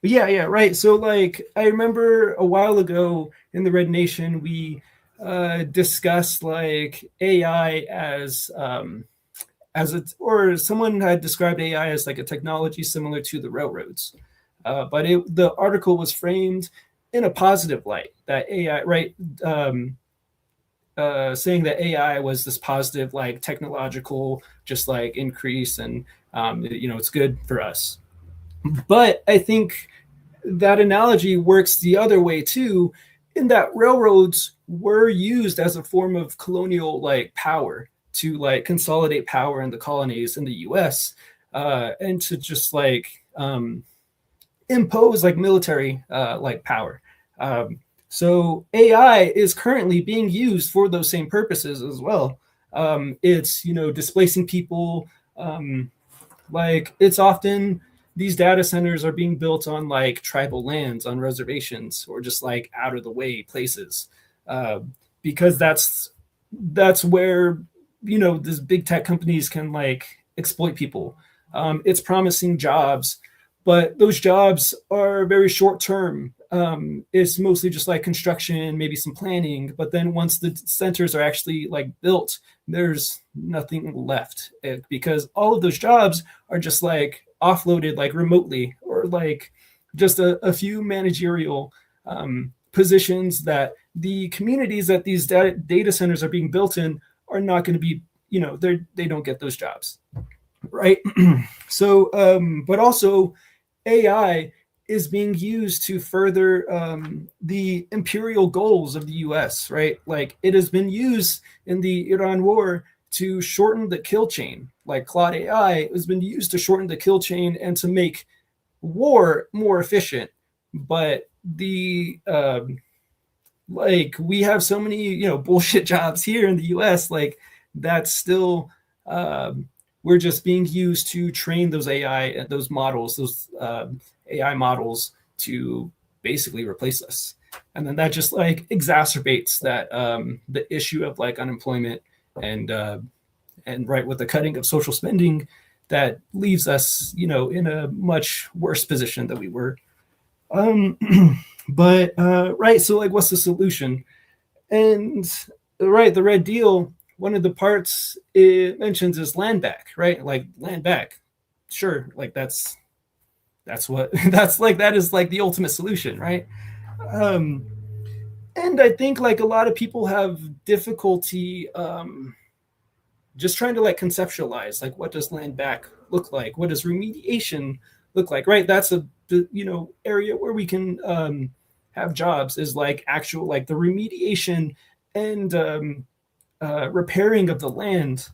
[SPEAKER 7] Yeah, right. So like I remember a while ago in the Red Nation, we discussed like AI as or someone had described AI as like a technology similar to the railroads. But the article was framed in a positive light, that AI, right, saying that AI was this positive, like technological, just like increase, and it's good for us. But I think that analogy works the other way too, in that railroads were used as a form of colonial like power to like consolidate power in the colonies in the US, and to just like impose like military like power. So AI is currently being used for those same purposes as well. It's displacing people. Like it's often, these data centers are being built on like tribal lands, on reservations, or just like out of the way places, because that's where these big tech companies can like exploit people. It's promising jobs, but those jobs are very short term. It's mostly just like construction, maybe some planning, but then once the centers are actually like built, there's nothing left, because all of those jobs are just like offloaded like remotely, or like just a few managerial positions that the communities that these data centers are being built in are not going to be, they don't get those jobs, right? So but also AI is being used to further the imperial goals of the U.S., right? Like it has been used in the Iran war to shorten the kill chain. Like Claude AI has been used to shorten the kill chain and to make war more efficient. But the like we have so many bullshit jobs here in the U.S. Like that's still we're just being used to train those AI, those models, those AI models to basically replace us. And then that just like exacerbates that the issue of like unemployment and right with the cutting of social spending that leaves us, in a much worse position than we were. But right, so like, what's the solution? And right, the Red Deal, one of the parts it mentions is land back, right? Like land back, sure, like that's what that is like the ultimate solution, right? And I think like a lot of people have difficulty just trying to like conceptualize like what does land back look like, what does remediation look like, right? That's a area where we can have jobs, is like actual like the remediation and repairing of the land.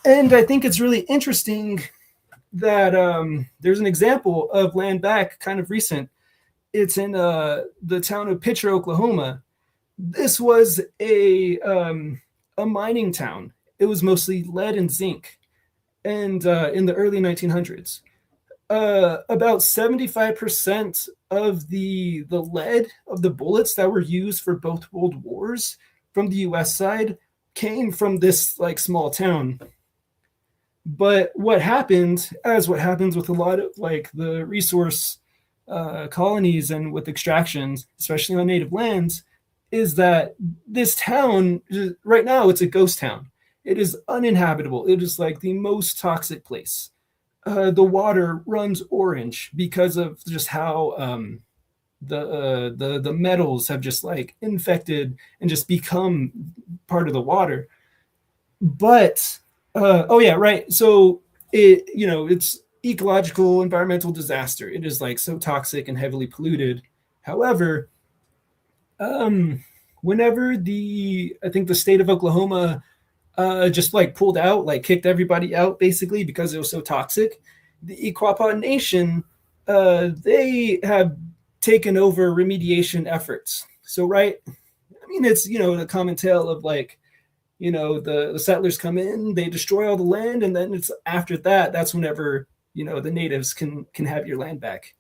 [SPEAKER 7] And I think it's really interesting that there's an example of land back kind of recent. It's in the town of Pitcher, Oklahoma. This was a mining town. It was mostly lead and zinc, and in the early 1900s, about 75% of the lead of the bullets that were used for both world wars from the U.S. side came from this like small town. But what happened, as what happens with a lot of like the resource colonies and with extractions, especially on native lands, is that this town right now, it's a ghost town. It is uninhabitable. It is like the most toxic place. The water runs orange because of just how the metals have just like infected and just become part of the water. But oh yeah, right. So it's ecological environmental disaster. It is like so toxic and heavily polluted. However, whenever I think the state of Oklahoma just like pulled out, like kicked everybody out basically because it was so toxic, the Iquapa Nation, they have taken over remediation efforts. So right, I mean it's a common tale of like the settlers come in, they destroy all the land, and then it's after that's whenever the natives can have your land back.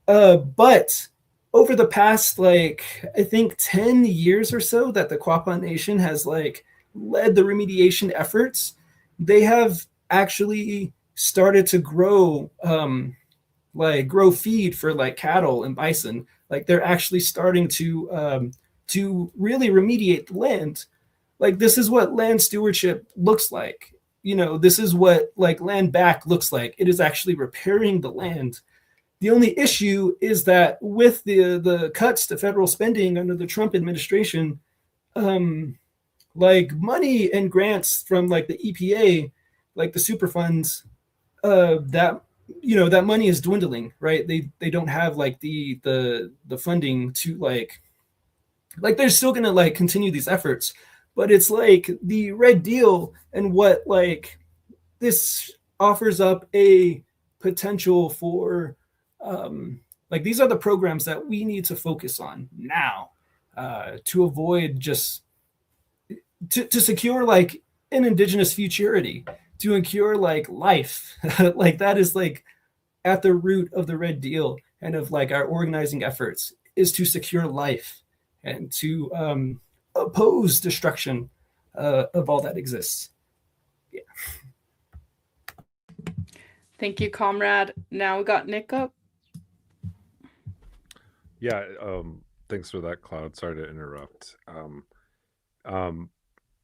[SPEAKER 7] But over the past like I think 10 years or so that the Quapaw Nation has like led the remediation efforts, they have actually started to grow grow feed for like cattle and bison. Like they're actually starting to really remediate the land. Like this is what land stewardship looks like. This is what like land back looks like. It is actually repairing the land. The only issue is that with the cuts to federal spending under the Trump administration, like money and grants from like the EPA, like the super funds, that that money is dwindling, right? They don't have like the funding to like they're still gonna like continue these efforts, but it's like the Red Deal and what like this offers up a potential for like these are the programs that we need to focus on now to avoid just to secure like an indigenous futurity, to ensure like life. Like that is like at the root of the Red Deal and of like our organizing efforts, is to secure life and to oppose destruction of all that exists. Yeah.
[SPEAKER 1] Thank you, comrade. Now we got Nick up.
[SPEAKER 2] Yeah, thanks for that, Cloud. Sorry to interrupt.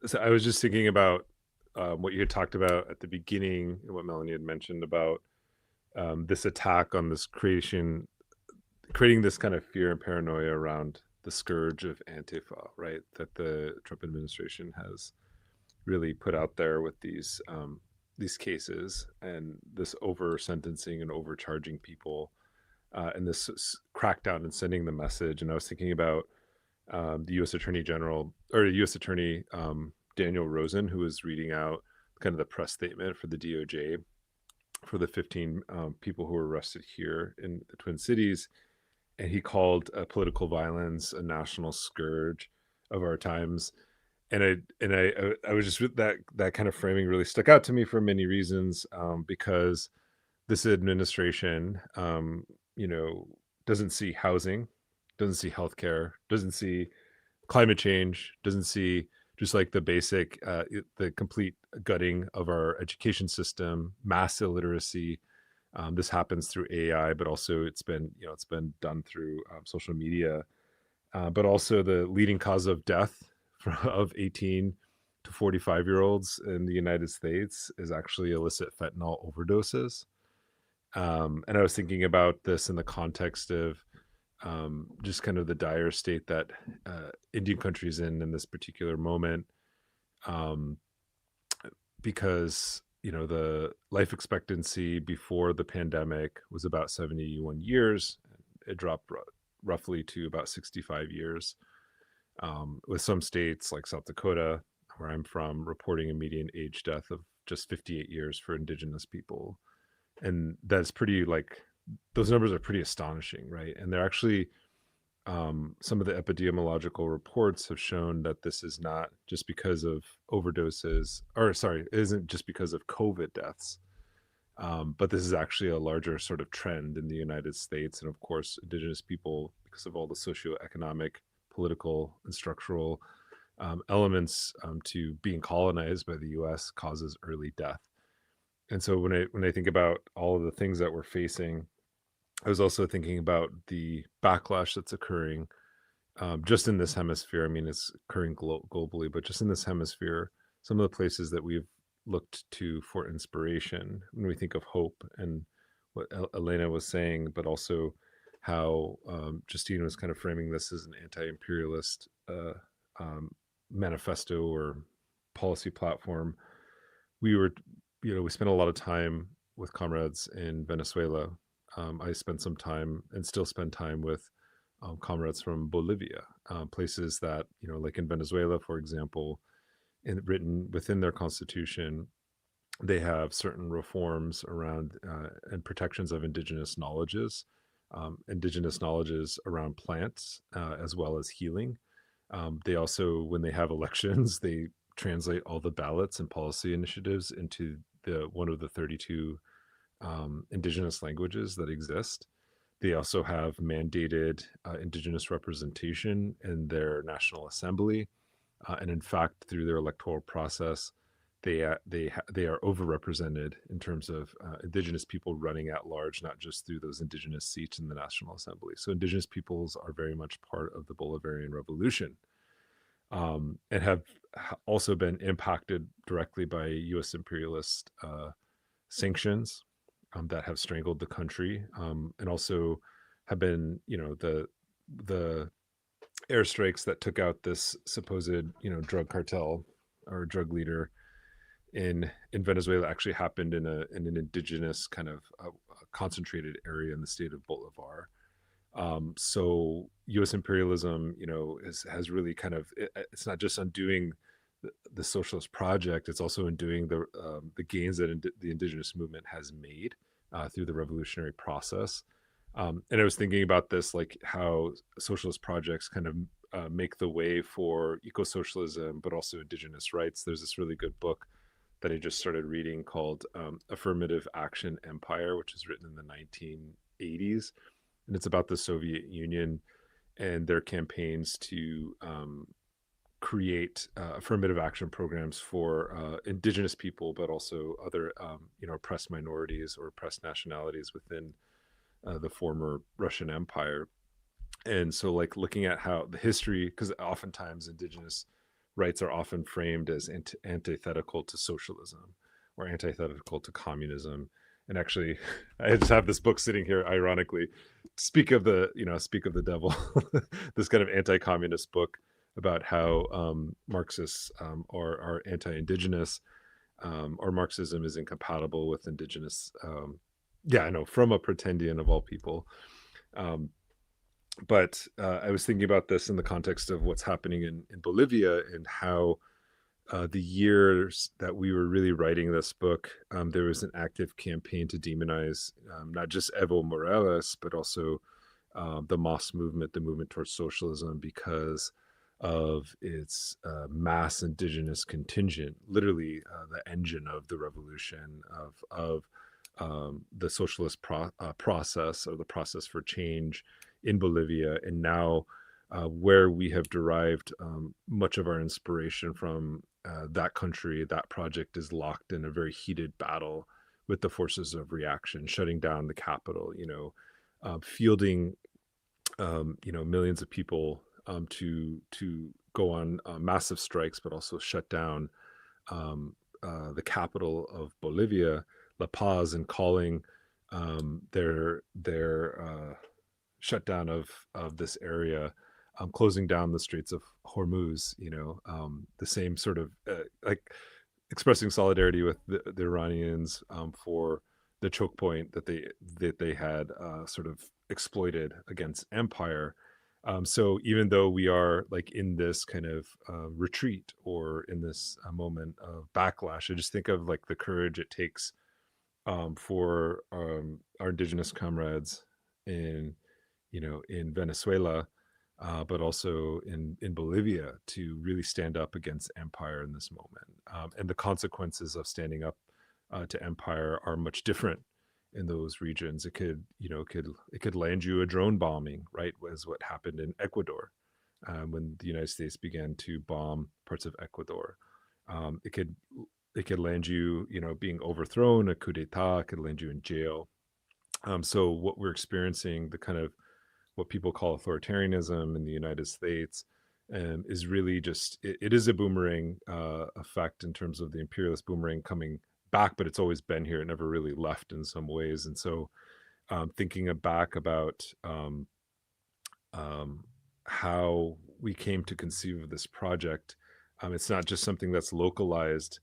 [SPEAKER 2] So I was just thinking about what you had talked about at the beginning and what Melanie had mentioned about this attack on this creating this kind of fear and paranoia around the scourge of Antifa, right? That the Trump administration has really put out there with these cases and this over sentencing and overcharging people and this crackdown and sending the message. And I was thinking about the U.S. Attorney General or U.S. Attorney Daniel Rosen, who was reading out kind of the press statement for the DOJ for the 15 people who were arrested here in the Twin Cities. And he called political violence a national scourge of our times. And I was just that kind of framing really stuck out to me for many reasons, because this administration, doesn't see housing, doesn't see healthcare, doesn't see climate change, doesn't see just like the basic, the complete gutting of our education system, mass illiteracy. This happens through AI, but also it's been done through social media, but also the leading cause of death of 18 to 45-year-olds in the United States is actually illicit fentanyl overdoses. And I was thinking about this in the context of just kind of the dire state that Indian country is in this particular moment, because the life expectancy before the pandemic was about 71 years. It dropped roughly to about 65 years, with some states like South Dakota, where I'm from, reporting a median age death of just 58 years for Indigenous people. And that's pretty, like, those numbers are pretty astonishing, right? And they're actually, some of the epidemiological reports have shown that this is not just because of overdoses, or sorry, it isn't just because of COVID deaths, but this is actually a larger sort of trend in the United States. And of course, Indigenous people, because of all the socioeconomic, political, and structural elements to being colonized by the U.S., causes early death. And so when I think about all of the things that we're facing, I was also thinking about the backlash that's occurring just in this hemisphere. I mean, it's occurring globally, but just in this hemisphere, some of the places that we've looked to for inspiration when we think of hope, and what Elena was saying, but also how Justine was kind of framing this as an anti-imperialist manifesto or policy platform. We spent a lot of time with comrades in Venezuela. I spent some time and still spend time with comrades from Bolivia, places that, like in Venezuela, for example, written within their constitution, they have certain reforms around and protections of indigenous knowledges around plants, as well as healing. They also, when they have elections, they translate all the ballots and policy initiatives into one of the 32 indigenous languages that exist. They also have mandated indigenous representation in their National Assembly, and in fact, through their electoral process, they are overrepresented in terms of indigenous people running at large, not just through those indigenous seats in the National Assembly. So indigenous peoples are very much part of the Bolivarian Revolution, and have also been impacted directly by U.S. imperialist sanctions that have strangled the country, and also have been, the airstrikes that took out this supposed, drug cartel or drug leader in Venezuela actually happened in an indigenous kind of concentrated area in the state of Bolivar. So U.S. imperialism, has really kind of, it's not just undoing the socialist project, it's also undoing the gains that the indigenous movement has made through the revolutionary process. And I was thinking about this, like how socialist projects kind of make the way for eco-socialism, but also indigenous rights. There's this really good book that I just started reading called Affirmative Action Empire, which was written in the 1980s. And it's about the Soviet Union and their campaigns to create affirmative action programs for indigenous people, but also other, oppressed minorities or oppressed nationalities within the former Russian Empire. And so, like, looking at how the history, because oftentimes indigenous rights are often framed as antithetical to socialism or antithetical to communism. And actually, I just have this book sitting here, ironically, speak of the devil, this kind of anti-communist book about how Marxists are anti-indigenous, or Marxism is incompatible with indigenous. From a pretendian of all people. Um, but I was thinking about this in the context of what's happening in Bolivia, and how the years that we were really writing this book, there was an active campaign to demonize not just Evo Morales, but also the MOS movement, the movement towards socialism, because of its mass indigenous contingent, literally the engine of the revolution, of the socialist process, or the process for change in Bolivia. And now where we have derived much of our inspiration from, that country, that project is locked in a very heated battle with the forces of reaction, shutting down the capital, fielding millions of people to go on massive strikes, but also shut down the capital of Bolivia, La Paz, and calling their shutdown of this area, closing down the Straits of Hormuz. The same sort of like expressing solidarity with the Iranians for the choke point that they had sort of exploited against empire. So even though we are like in this kind of retreat, or in this moment of backlash, I just think of like the courage it takes for our indigenous comrades in in Venezuela, but also in Bolivia, to really stand up against empire in this moment. And the consequences of standing up to empire are much different in those regions. It could, it could land you a drone bombing, right? Was what happened in Ecuador when the United States began to bomb parts of Ecuador. It could land you, being overthrown, a coup d'état, could land you in jail. So what we're experiencing, the kind of what people call authoritarianism in the United States, is really just, it is a boomerang effect, in terms of the imperialist boomerang coming back, but it's always been here. It never really left in some ways. And so thinking back about how we came to conceive of this project, it's not just something that's localized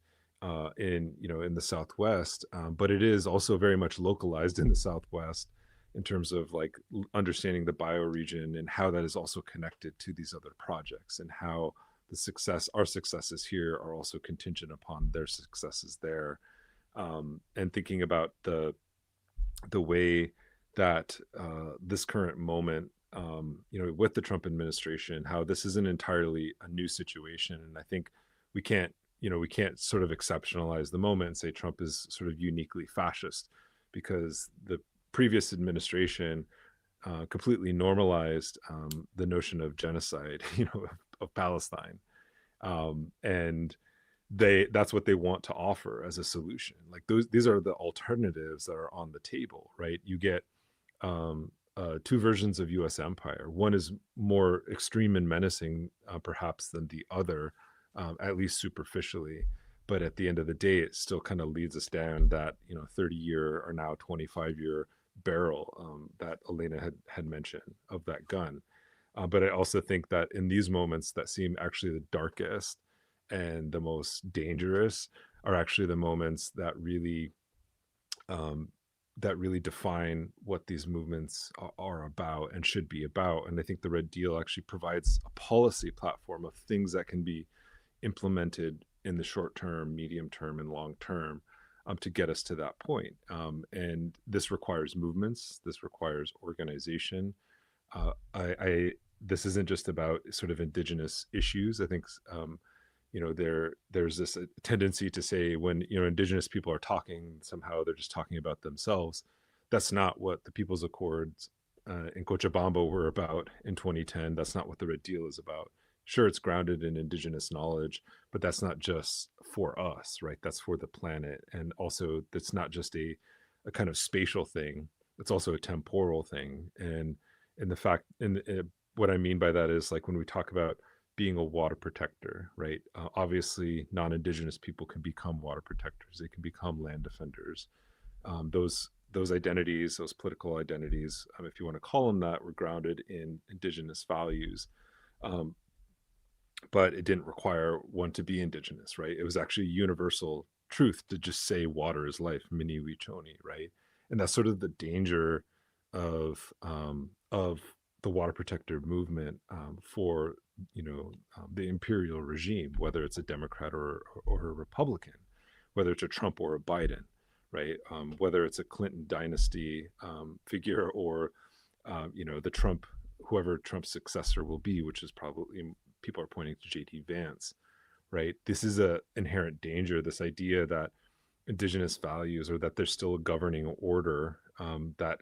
[SPEAKER 2] in the Southwest, but it is also very much localized in the Southwest, in terms of like understanding the bioregion, and how that is also connected to these other projects, and how our successes here are also contingent upon their successes there. And thinking about the way that this current moment, with the Trump administration, how this isn't entirely a new situation. And I think we can't sort of exceptionalize the moment and say Trump is sort of uniquely fascist, because the previous administration completely normalized the notion of genocide, of Palestine, and that's what they want to offer as a solution. Like these are the alternatives that are on the table, right? You get two versions of U.S. empire. One is more extreme and menacing, perhaps, than the other, at least superficially. But at the end of the day, it still kind of leads us down that 30-year or now 25-year barrel that Elena had mentioned, of that gun. But I also think that in these moments that seem actually the darkest and the most dangerous are actually the moments that really define what these movements are about and should be about. And I think the Red Deal actually provides a policy platform of things that can be implemented in the short term, medium term, and long term, to get us to that point. And this requires movements. This requires organization. This isn't just about sort of indigenous issues. I think there's this tendency to say when indigenous people are talking, somehow they're just talking about themselves. That's not what the People's Accords in Cochabamba were about in 2010. That's not what the Red Deal is about. Sure, it's grounded in indigenous knowledge, but that's not just for us, right? That's for the planet. And also, that's not just a kind of spatial thing. It's also a temporal thing. And what I mean by that is, like, when we talk about being a water protector, right? Obviously, non-indigenous people can become water protectors. They can become land defenders. Those identities, those political identities, if you want to call them that, were grounded in indigenous values. But it didn't require one to be indigenous, right? It was actually universal truth to just say water is life, mini wichoni, right? And that's sort of the danger of the water protector movement for the imperial regime, whether it's a Democrat or a Republican, whether it's a Trump or a Biden, right? Whether it's a Clinton dynasty figure or the Trump, whoever Trump's successor will be, which is probably, people are pointing to JD Vance, right? This is a inherent danger, this idea that indigenous values, or that there's still a governing order that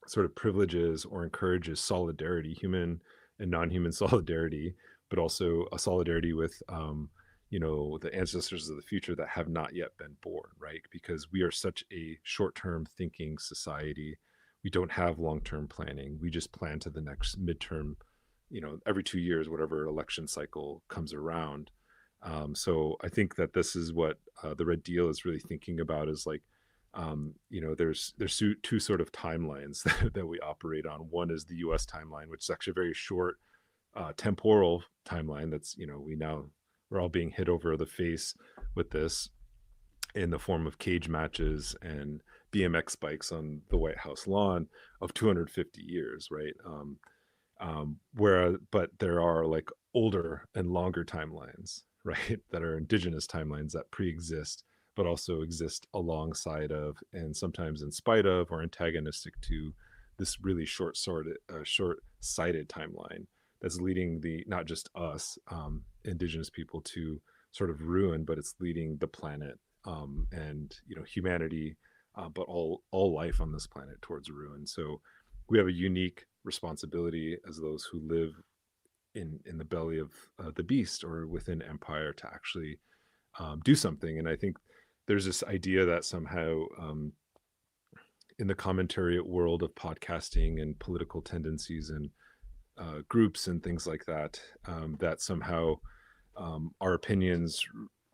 [SPEAKER 2] sort of privileges or encourages solidarity, human and non-human solidarity, but also a solidarity with the ancestors of the future that have not yet been born, right? Because we are such a short-term thinking society. We don't have long-term planning. We just plan to the next midterm, every 2 years, whatever election cycle comes around. So I think that this is what the Red Deal is really thinking about, is like, there's two sort of timelines that we operate on. One is the U.S. timeline, which is actually a very short temporal timeline. That's, we're all being hit over the face with this in the form of cage matches and BMX bikes on the White House lawn of 250 years, right? But there are like older and longer timelines, right, that are indigenous timelines that pre-exist, but also exist alongside of, and sometimes in spite of or antagonistic to, this really short-sighted timeline that's leading not just us, indigenous people, to sort of ruin, but it's leading the planet and humanity, but all life on this planet towards ruin. So we have a unique responsibility as those who live in the belly of the beast or within empire to actually do something. And I think there's this idea that somehow in the commentary world of podcasting and political tendencies and groups and things like that, that somehow our opinions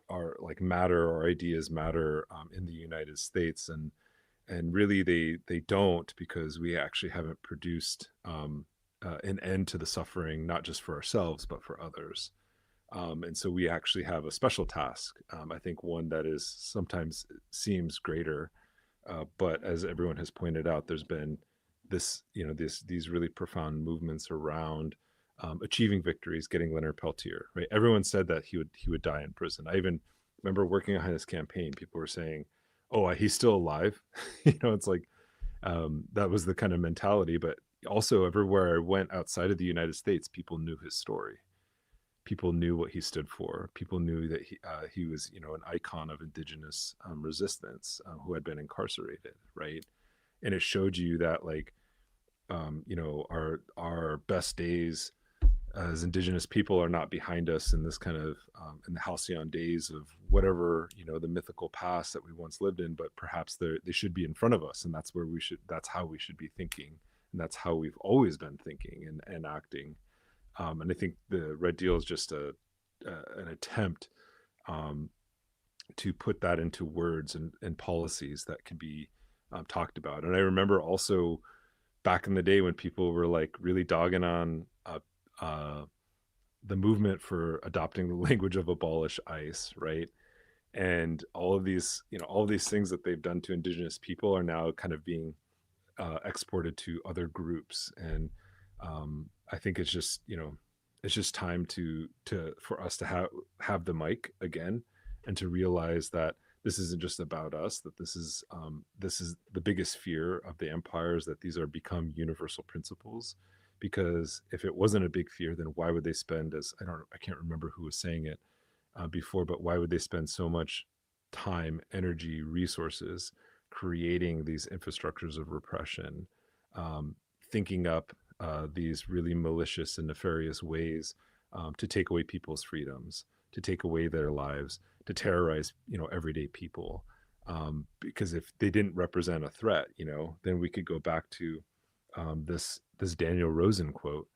[SPEAKER 2] are like matter, or ideas matter in the United States, and really they don't, because we actually haven't produced an end to the suffering, not just for ourselves but for others. And so we actually have a special task. I think one that is sometimes seems greater, but as everyone has pointed out, there's been these really profound movements around achieving victories, getting Leonard Peltier, right? Everyone said that he would die in prison. I even remember working on his campaign. People were saying, "Oh, he's still alive." It's like that was the kind of mentality. But also, everywhere I went outside of the United States, people knew his story. People knew what he stood for. People knew that he was, an icon of indigenous resistance who had been incarcerated, right? And it showed you that, like, our best days as indigenous people are not behind us in this kind of in the halcyon days of whatever, the mythical past that we once lived in, but perhaps they should be in front of us, and that's how we should be thinking, and that's how we've always been thinking and acting. And I think the Red Deal is just an attempt to put that into words and policies that can be talked about. And I remember also back in the day when people were like really dogging on the movement for adopting the language of abolish ICE, right? And all of these things that they've done to indigenous people are now kind of being exported to other groups. And I think it's just time for us to have the mic again, and to realize that this isn't just about us, that this is the biggest fear of the empires, that these are become universal principles. Because if it wasn't a big fear, then why would they spend, I can't remember who was saying it before, but why would they spend so much time, energy, resources creating these infrastructures of repression, thinking up these really malicious and nefarious ways to take away people's freedoms, to take away their lives, to terrorize, everyday people. Because if they didn't represent a threat, then we could go back to this Daniel Rosen quote,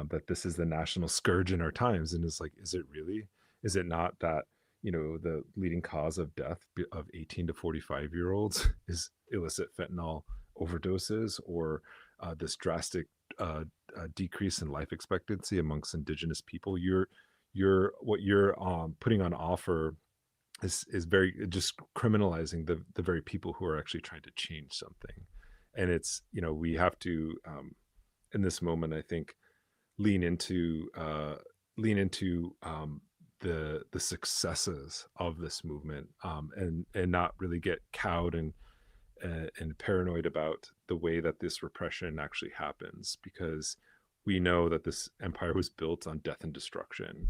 [SPEAKER 2] that this is the national scourge in our times. And it's like, is it really? Is it not that, the leading cause of death of 18 to 45-year-olds is illicit fentanyl overdoses, or this drastic decrease in life expectancy amongst indigenous people? What you're putting on offer is very just criminalizing the very people who are actually trying to change something. And it's, we have to, in this moment, I think, lean into the successes of this movement, and not really get cowed and paranoid about the way that this repression actually happens, because we know that this empire was built on death and destruction,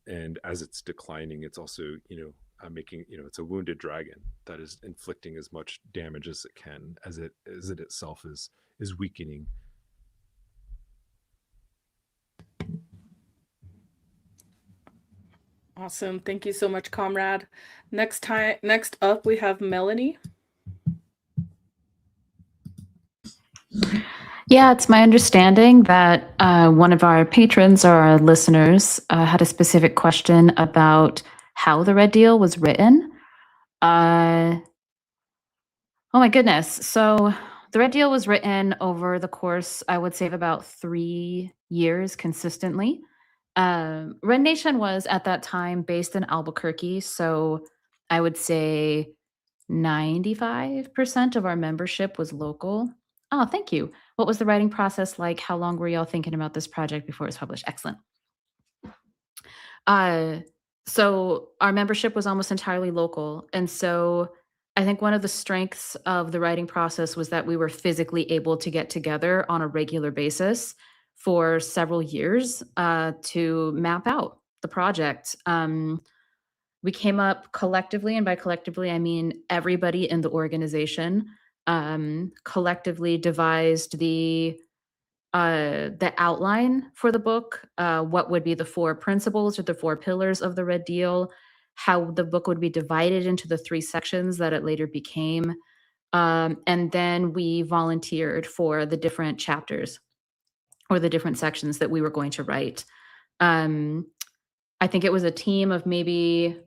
[SPEAKER 2] and as it's declining, it's also making, it's a wounded dragon that is inflicting as much damage as it can, as it itself is weakening.
[SPEAKER 1] Awesome. Thank you so much, comrade. Next up, we have Melanie.
[SPEAKER 6] Yeah, it's my understanding that one of our patrons or our listeners had a specific question about how the Red Deal was written. Oh my goodness. So the Red Deal was written over the course, I would say, of about 3 years consistently. Red Nation was at that time based in Albuquerque. So I would say 95% of our membership was local. Oh, thank you. What was the writing process like? How long were y'all thinking about this project before it was published? Excellent. So our membership was almost entirely local. And so I think one of the strengths of the writing process was that we were physically able to get together on a regular basis for several years to map out the project. We came up collectively, and by collectively, I mean everybody in the organization collectively devised the outline for the book, what would be the 4 principles or the 4 pillars of the Red Deal, how the book would be divided into the 3 sections that it later became. And then we volunteered for the different chapters or the different sections that we were going to write. I think it was a team of maybe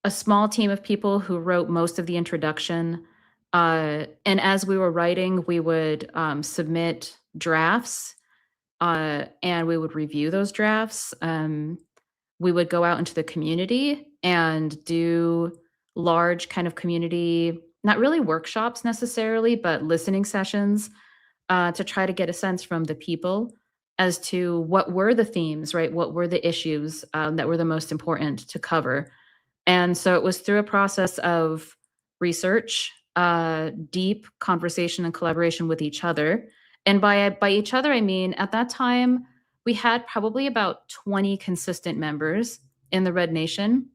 [SPEAKER 6] a small team of people who wrote most of the introduction. And as we were writing, we would submit drafts and we would review those drafts. We would go out into the community and do large kind of community, not really workshops necessarily, but listening sessions to try to get a sense from the people as to what were the themes, right? What were the issues that were the most important to cover. And so it was through a process of research, deep conversation and collaboration with each other. And by each other, I mean, at that time, we had probably about 20 consistent members in the Red Nation.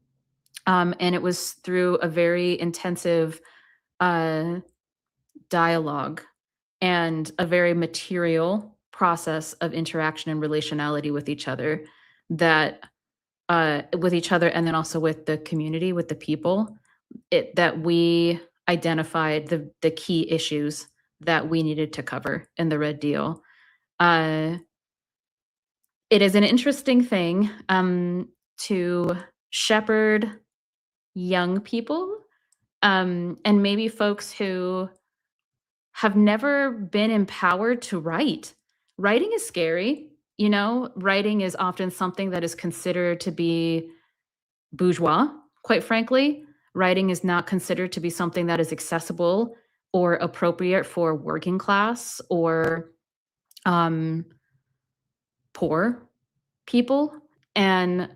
[SPEAKER 6] And it was through a very intensive dialogue and a very material process of interaction and relationality with each other that with each other, and then also with the community, with the people, that we identified the key issues that we needed to cover in the Red Deal. It is an interesting thing to shepherd young people and maybe folks who have never been empowered to write. Writing is scary. Writing is often something that is considered to be bourgeois, quite frankly. Writing is not considered to be something that is accessible or appropriate for working class or poor people. And,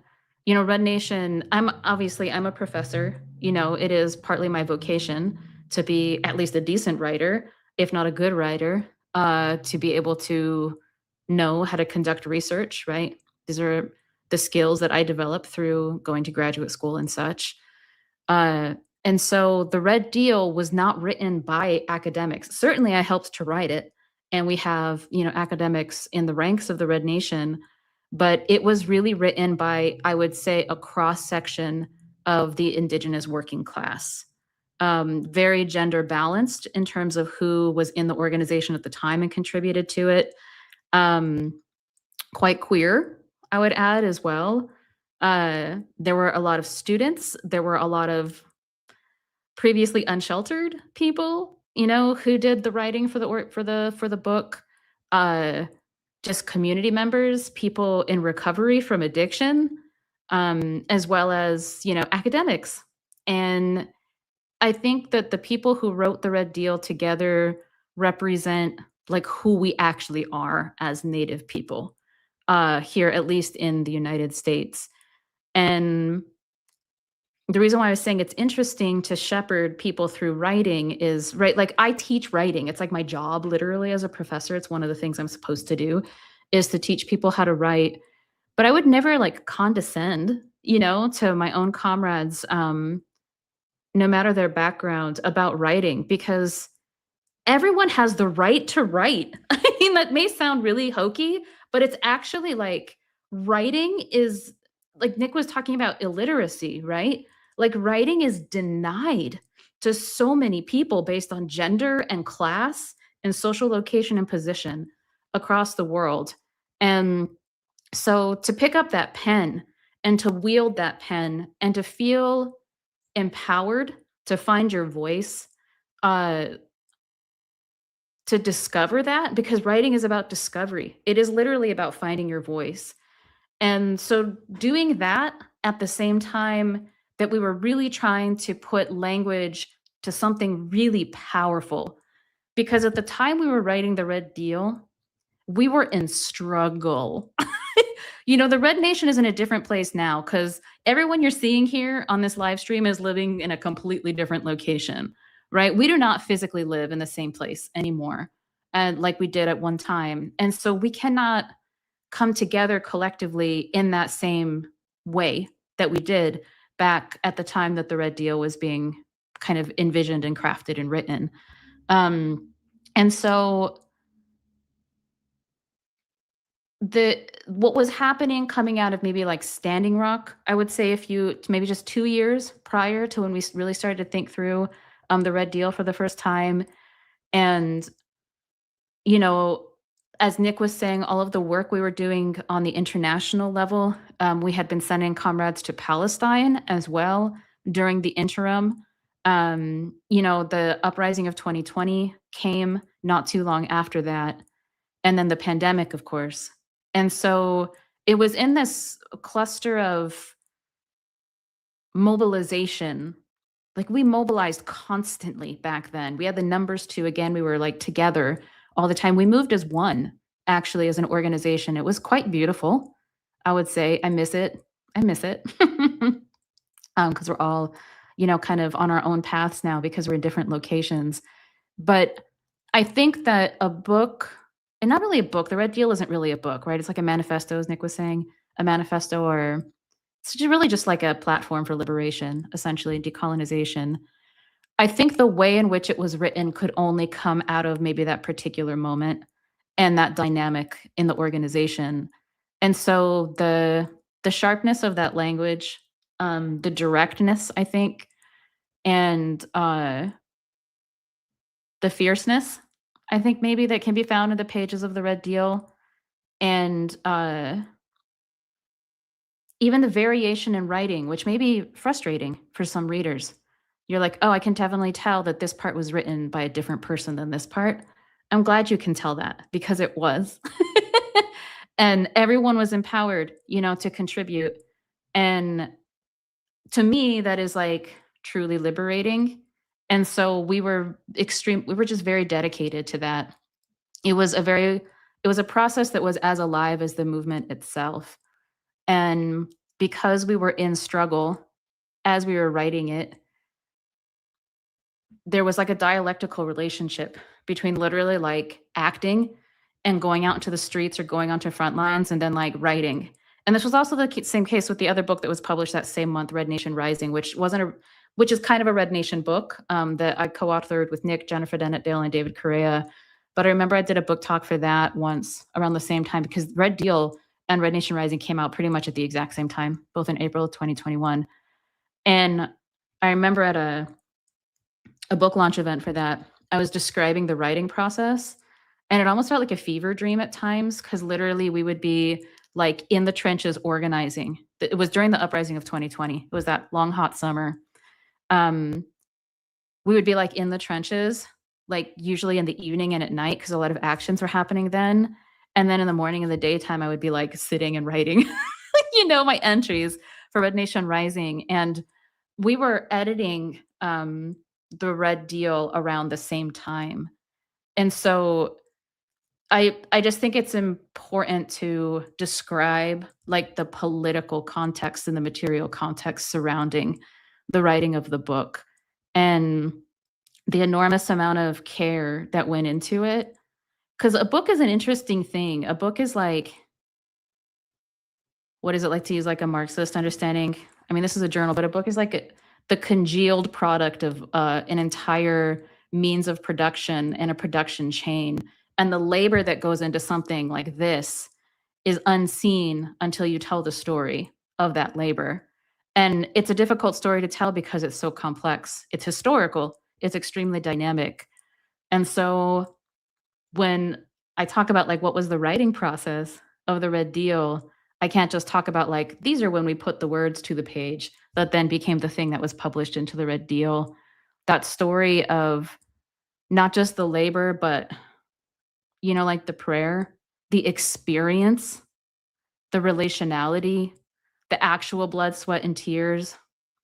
[SPEAKER 6] Red Nation, I'm a professor. It is partly my vocation to be at least a decent writer, if not a good writer, to be able to know how to conduct research, right? These are the skills that I developed through going to graduate school and such. And so the Red Deal was not written by academics. Certainly I helped to write it. And we have, academics in the ranks of the Red Nation, but it was really written by, I would say, a cross-section of the Indigenous working class. Very gender balanced in terms of who was in the organization at the time and contributed to it. Quite queer, I would add as well. There were a lot of students. There were a lot of previously unsheltered people, who did the writing for the book. Just community members, people in recovery from addiction, as well as academics. And I think that the people who wrote the Red Deal together represent like who we actually are as Native people here, at least in the United States. And the reason why I was saying it's interesting to shepherd people through writing is, right, like I teach writing. It's like my job literally as a professor. It's one of the things I'm supposed to do is to teach people how to write. But I would never like condescend, to my own comrades, no matter their background, about writing, because everyone has the right to write. I mean, that may sound really hokey, but it's actually like writing is, like Nick was talking about illiteracy, right? Like writing is denied to so many people based on gender and class and social location and position across the world. And so to pick up that pen and to wield that pen and to feel empowered to find your voice, to discover that, because writing is about discovery. It is literally about finding your voice. And so doing that at the same time that we were really trying to put language to something really powerful, because at the time we were writing the Red Deal, we were in struggle. The Red Nation is in a different place now because everyone you're seeing here on this live stream is living in a completely different location, right? We do not physically live in the same place anymore, and like we did at one time. And so we cannot come together collectively in that same way that we did back at the time that the Red Deal was being kind of envisioned and crafted and written. And so what was happening coming out of maybe like Standing Rock, I would say maybe just 2 years prior to when we really started to think through the Red Deal for the first time. And, as Nick was saying, all of the work we were doing on the international level, we had been sending comrades to Palestine as well during the interim. The uprising of 2020 came not too long after that. And then the pandemic, of course. And so it was in this cluster of mobilization. Like we mobilized constantly back then. We had the numbers too. Again, we were like together all the time. We moved as one, actually, as an organization. It was quite beautiful, I would say. I miss it. Because we're all, kind of on our own paths now because we're in different locations. But I think that a book, and not really a book, the Red Deal isn't really a book, right? It's like a manifesto, as Nick was saying, a manifesto, or it's really just like a platform for liberation, essentially, decolonization. I think the way in which it was written could only come out of maybe that particular moment and that dynamic in the organization. And so the sharpness of that language, the directness, I think, and the fierceness, I think maybe that can be found in the pages of the Red Deal, and even the variation in writing, which may be frustrating for some readers. You're like, oh, I can definitely tell that this part was written by a different person than this part. I'm glad you can tell that, because it was. And everyone was empowered, to contribute. And to me, that is like truly liberating. And so we were just very dedicated to that. It was a process that was as alive as the movement itself. And because we were in struggle as we were writing it, there was like a dialectical relationship between literally like acting and going out into the streets or going onto front lines and then like writing. And this was also the same case with the other book that was published that same month, Red Nation Rising, which is kind of a Red Nation book that I co-authored with Nick, Jennifer Dennett-Dale, and David Correa. But I remember I did a book talk for that once around the same time, because Red Deal and Red Nation Rising came out pretty much at the exact same time, both in April of 2021. And I remember at a book launch event for that, I was describing the writing process, and it almost felt like a fever dream at times, because literally we would be like in the trenches organizing. It was during the uprising of 2020. It was that long, hot summer. We would be like in the trenches, like usually in the evening and at night, because a lot of actions were happening then. And then in the morning and the daytime, I would be like sitting and writing, my entries for Red Nation Rising. And we were editing the Red Deal around the same time. And so I just think it's important to describe like the political context and the material context surrounding the writing of the book and the enormous amount of care that went into it. Because a book is an interesting thing. A book is like, what is it like to use like a Marxist understanding? I mean, this is a journal, but a book is like the congealed product of an entire means of production and a production chain. And the labor that goes into something like this is unseen until you tell the story of that labor. And it's a difficult story to tell because it's so complex. It's historical, it's extremely dynamic. And so when I talk about like what was the writing process of the Red Deal, I can't just talk about like these are when we put the words to the page that then became the thing that was published into the Red Deal. That story of not just the labor, but you know, like the prayer, the experience, the relationality, the actual blood, sweat, and tears,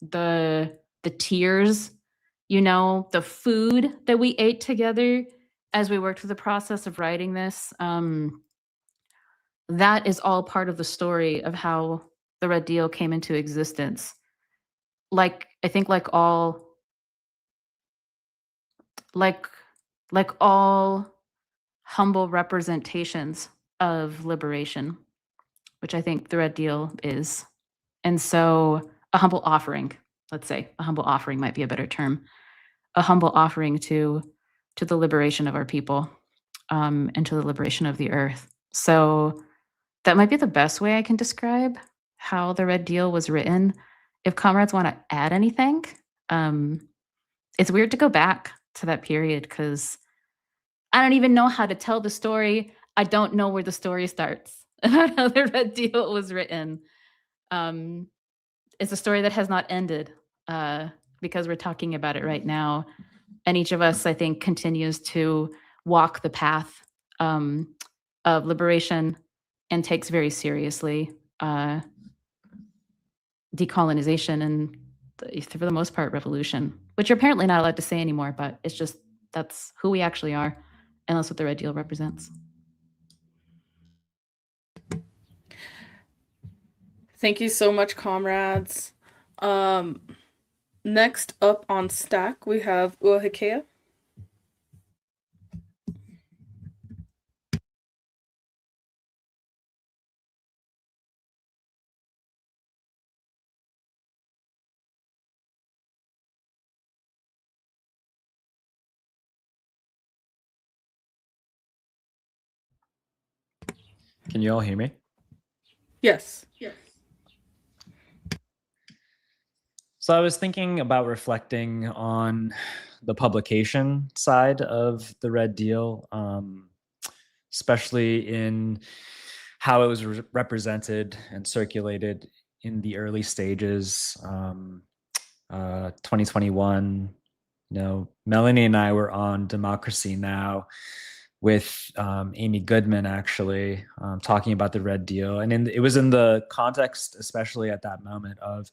[SPEAKER 6] the tears, you know, the food that we ate together as we worked through the process of writing this. That is all part of the story of how the Red Deal came into existence. Like I think like all humble representations of liberation, which I think the Red Deal is. And so a humble offering, let's say, a humble offering might be a better term, a humble offering to the liberation of our people and to the liberation of the earth. So that might be the best way I can describe how the Red Deal was written. If comrades want to add anything, it's weird to go back to that period because I don't even know how to tell the story. I don't know where the story starts about how the Red Deal was written. It's a story that has not ended because we're talking about it right now. And each of us, I think, continues to walk the path of liberation and takes very seriously decolonization and, for the most part, revolution, which you're apparently not allowed to say anymore, but it's just that's who we actually are. And that's what the Red Deal represents.
[SPEAKER 1] Thank you so much, comrades. Next up on stack, we have Uahikea.
[SPEAKER 4] Can you all hear me?
[SPEAKER 1] Yes.
[SPEAKER 4] So I was thinking about reflecting on the publication side of the Red Deal, especially in how it was represented and circulated in the early stages. 2021, you know, Melanie and I were on Democracy Now! With Amy Goodman, actually, talking about the Red Deal. And it was in the context, especially at that moment, of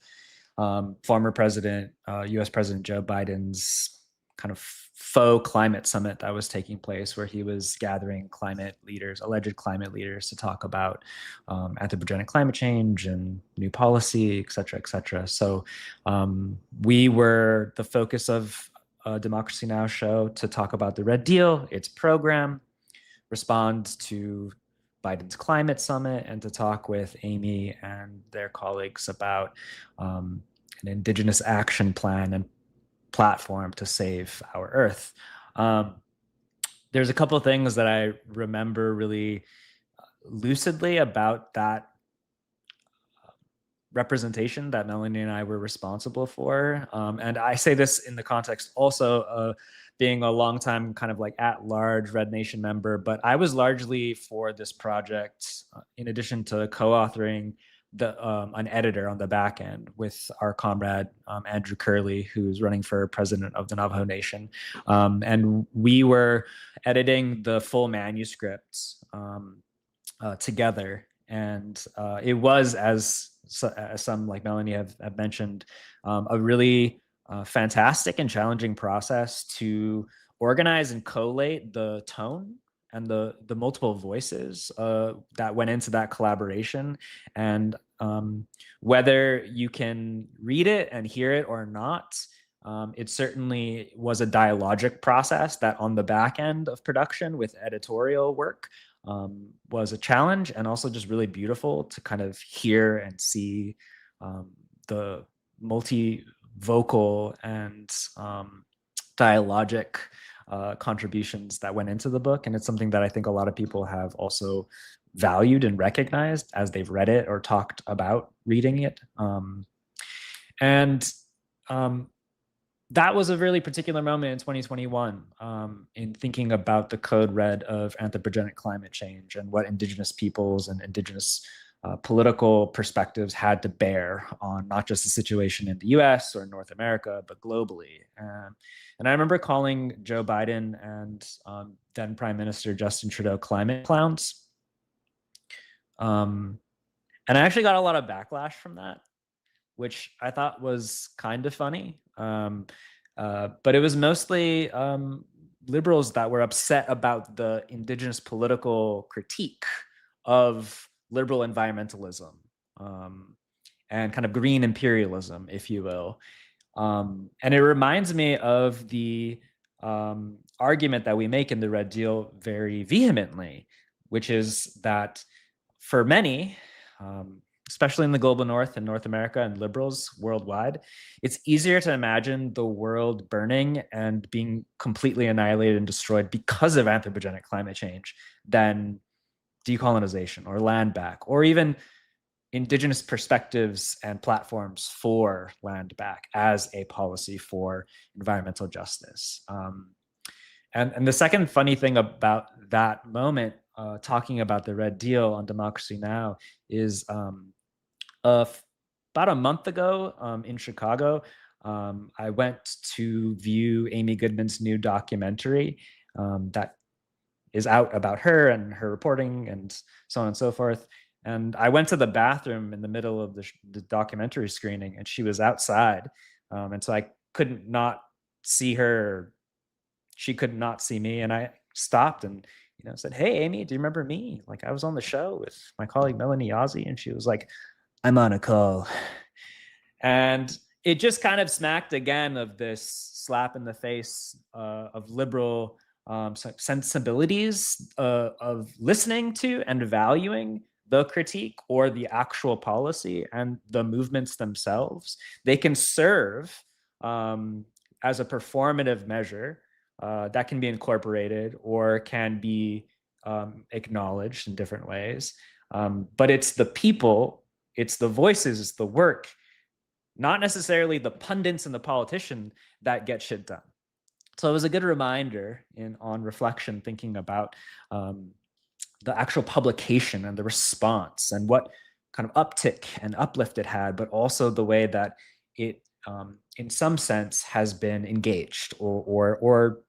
[SPEAKER 4] former President, US President Joe Biden's kind of faux climate summit that was taking place, where he was gathering climate leaders, alleged climate leaders, to talk about anthropogenic climate change and new policy, et cetera, et cetera. So we were the focus of a Democracy Now! Show to talk about the Red Deal, its program, respond to Biden's climate summit, and to talk with Amy and their colleagues about an Indigenous Action plan and platform to save our Earth. There's a couple of things that I remember really lucidly about that representation that Melanie and I were responsible for. And I say this in the context also of being a longtime kind of like at-large Red Nation member, but I was largely for this project, in addition to co-authoring an editor on the back end with our comrade, Andrew Curley, who's running for president of the Navajo Nation. And we were editing the full manuscripts together. And it was, as some like Melanie have mentioned, a really fantastic and challenging process to organize and collate the tone and the multiple voices that went into that collaboration. And whether you can read it and hear it or not, it certainly was a dialogic process that on the back end of production with editorial work was a challenge, and also just really beautiful to kind of hear and see the multi-vocal and dialogic contributions that went into the book. And it's something that I think a lot of people have also valued and recognized as they've read it or talked about reading it. That was a really particular moment in 2021 in thinking about the code red of anthropogenic climate change and what Indigenous peoples and Indigenous political perspectives had to bear on not just the situation in the US or North America, but globally. And I remember calling Joe Biden and then Prime Minister Justin Trudeau climate clowns. And I actually got a lot of backlash from that, which I thought was kind of funny. But it was mostly liberals that were upset about the Indigenous political critique of liberal environmentalism and kind of green imperialism, if you will. And it reminds me of the argument that we make in the Red Deal very vehemently, which is that for many, especially in the global north and North America and liberals worldwide, it's easier to imagine the world burning and being completely annihilated and destroyed because of anthropogenic climate change than decolonization or land back, or even Indigenous perspectives and platforms for land back as a policy for environmental justice. And the second funny thing about that moment, talking about the Red Deal on Democracy Now! Is about a month ago in Chicago, I went to view Amy Goodman's new documentary that is out about her and her reporting and so on and so forth. And I went to the bathroom in the middle of the documentary screening, and she was outside. And so I couldn't not see her. She could not see me. And I stopped and said, "Hey, Amy, do you remember me? Like, I was on the show with my colleague Melanie Yazzie." And she was like, "I'm on a call." And it just kind of smacked again of this slap in the face of liberal sensibilities of listening to and valuing the critique or the actual policy and the movements themselves. They can serve as a performative measure that can be incorporated or can be acknowledged in different ways. But it's the people, it's the voices, it's the work, not necessarily the pundits and the politician that get shit done. So it was a good reminder on reflection, thinking about the actual publication and the response and what kind of uptick and uplift it had, but also the way that it, in some sense, has been engaged or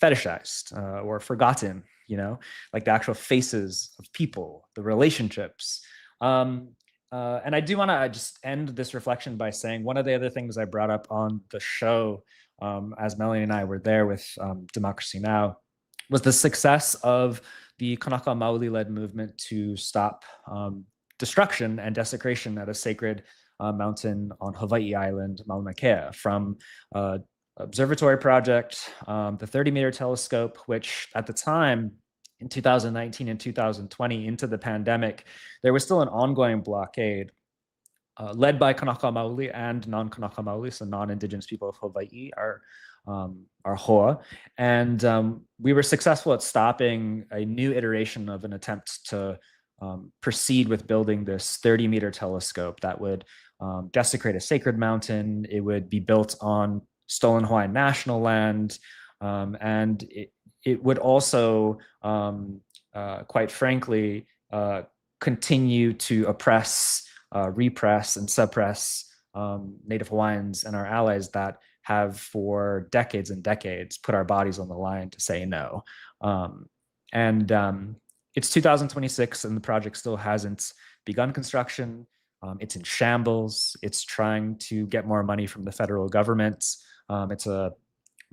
[SPEAKER 4] fetishized or forgotten. Like the actual faces of people, the relationships. And I do want to just end this reflection by saying one of the other things I brought up on the show, as Melanie and I were there with Democracy Now!, was the success of the Kanaka Maoli-led movement to stop destruction and desecration at a sacred mountain on Hawaii Island, Mauna Kea, from observatory project, the 30-meter telescope, which at the time, in 2019 and 2020, into the pandemic, there was still an ongoing blockade led by Kanaka Maoli and non-Kanaka Maoli, so non-Indigenous people of Hawaii, our hoa. And we were successful at stopping a new iteration of an attempt to proceed with building this 30-meter telescope that would desecrate a sacred mountain. It would be built on stolen Hawaiian national land, and it would also, quite frankly, continue to oppress, repress, and suppress Native Hawaiians and our allies that have for decades and decades put our bodies on the line to say no. It's 2026 and the project still hasn't begun construction. It's in shambles. It's trying to get more money from the federal government. It's a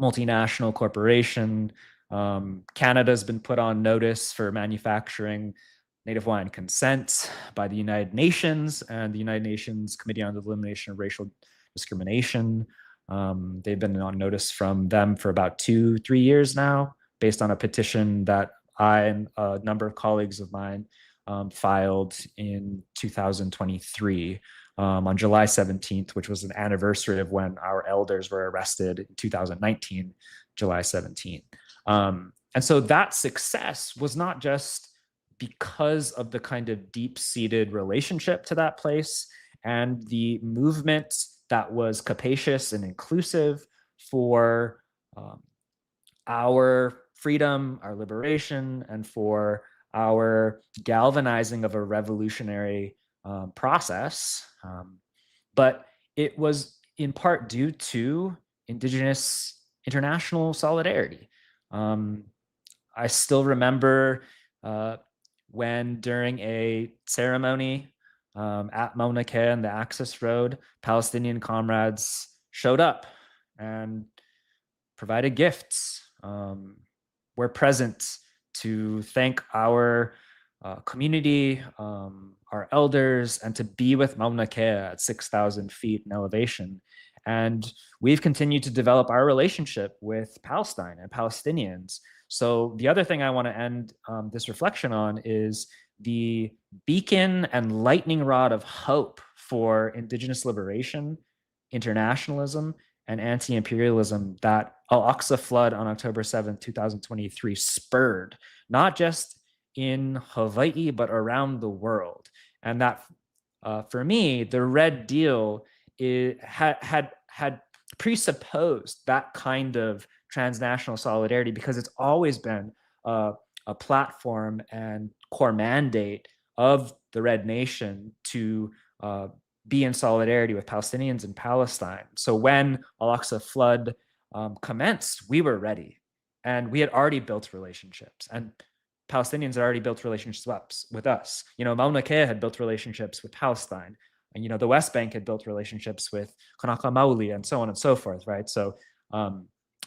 [SPEAKER 4] multinational corporation. Canada's been put on notice for manufacturing Native Hawaiian consent by the United Nations and the United Nations Committee on the Elimination of Racial Discrimination. They've been on notice from them for about 2-3 years now, based on a petition that I and a number of colleagues of mine filed in 2023 on July 17th, which was an anniversary of when our elders were arrested in 2019, July 17th. And so that success was not just because of the kind of deep-seated relationship to that place and the movement that was capacious and inclusive for our freedom, our liberation, and for our galvanizing of a revolutionary process. But it was in part due to Indigenous international solidarity. I still remember when during a ceremony at Mauna Kea and the Access Road, Palestinian comrades showed up and provided gifts, were present to thank our community, our elders, and to be with Mauna Kea at 6,000 feet in elevation. And we've continued to develop our relationship with Palestine and Palestinians. So the other thing I want to end this reflection on is the beacon and lightning rod of hope for Indigenous liberation, internationalism, and anti-imperialism that Al-Aqsa flood on October 7th, 2023 spurred, not just in Hawaii, but around the world. And that, for me, the Red Deal had presupposed that kind of transnational solidarity, because it's always been a platform and core mandate of the Red Nation to be in solidarity with Palestinians in Palestine. So when Al-Aqsa flood commenced, we were ready, and we had already built relationships, and Palestinians had already built relationships with us. Mauna Kea had built relationships with Palestine, and the West Bank had built relationships with Kanaka Maoli, and so on and so forth, right? So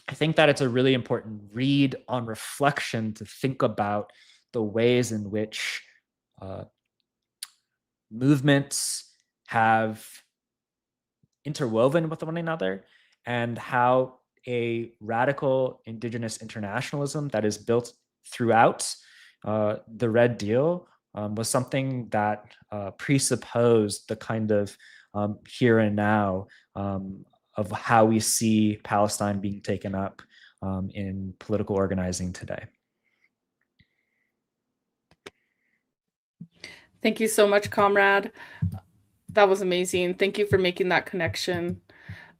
[SPEAKER 4] I think that it's a really important read on reflection to think about the ways in which movements have interwoven with one another, and how a radical Indigenous internationalism that is built throughout the Red Deal was something that presupposed the kind of here and now of how we see Palestine being taken up in political organizing today.
[SPEAKER 1] Thank you so much, comrade. That was amazing. Thank you for making that connection.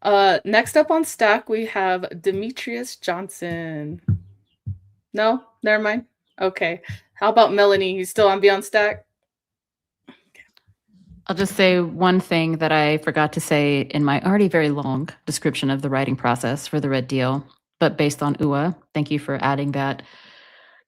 [SPEAKER 1] Next up on stack, we have Demetrius Johnson. No, never mind. Okay. How about Melanie? You still on Beyond Stack?
[SPEAKER 6] I'll just say one thing that I forgot to say in my already very long description of the writing process for the Red Deal, but based on UA. Thank you for adding that.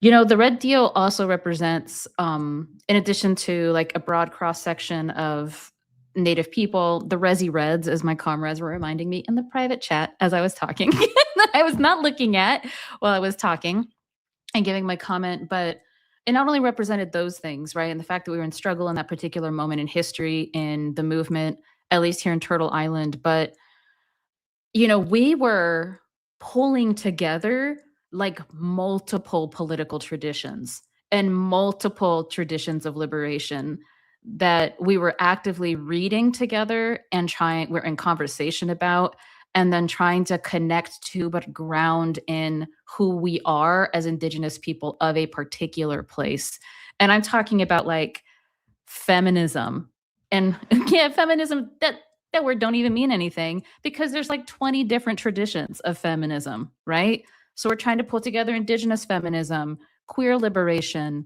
[SPEAKER 6] The Red Deal also represents, in addition to like a broad cross-section of Native people, the Resi Reds, as my comrades were reminding me in the private chat as I was talking, that I was not looking at while I was talking and giving my comment, but it not only represented those things, right? And the fact that we were in struggle in that particular moment in history in the movement, at least here in Turtle Island, but, we were pulling together like multiple political traditions and multiple traditions of liberation that we were actively reading together and we're in conversation about, and then trying to connect to, but ground in who we are as Indigenous people of a particular place. And I'm talking about like feminism, and feminism, that word don't even mean anything, because there's like 20 different traditions of feminism, right? So we're trying to pull together Indigenous feminism, queer liberation,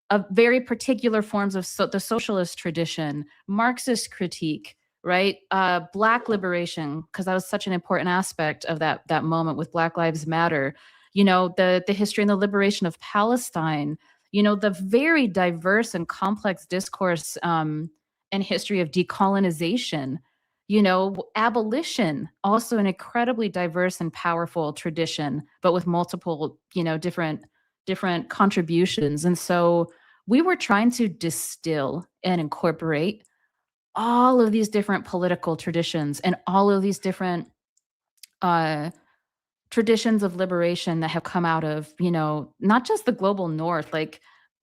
[SPEAKER 6] of very particular forms of the socialist tradition, Marxist critique, right? Black liberation, because that was such an important aspect of that moment with Black Lives Matter. The history and the liberation of Palestine. The very diverse and complex discourse and history of decolonization, abolition, also an incredibly diverse and powerful tradition, but with multiple, different contributions. And so we were trying to distill and incorporate all of these different political traditions and all of these different traditions of liberation that have come out of, not just the global north. Like,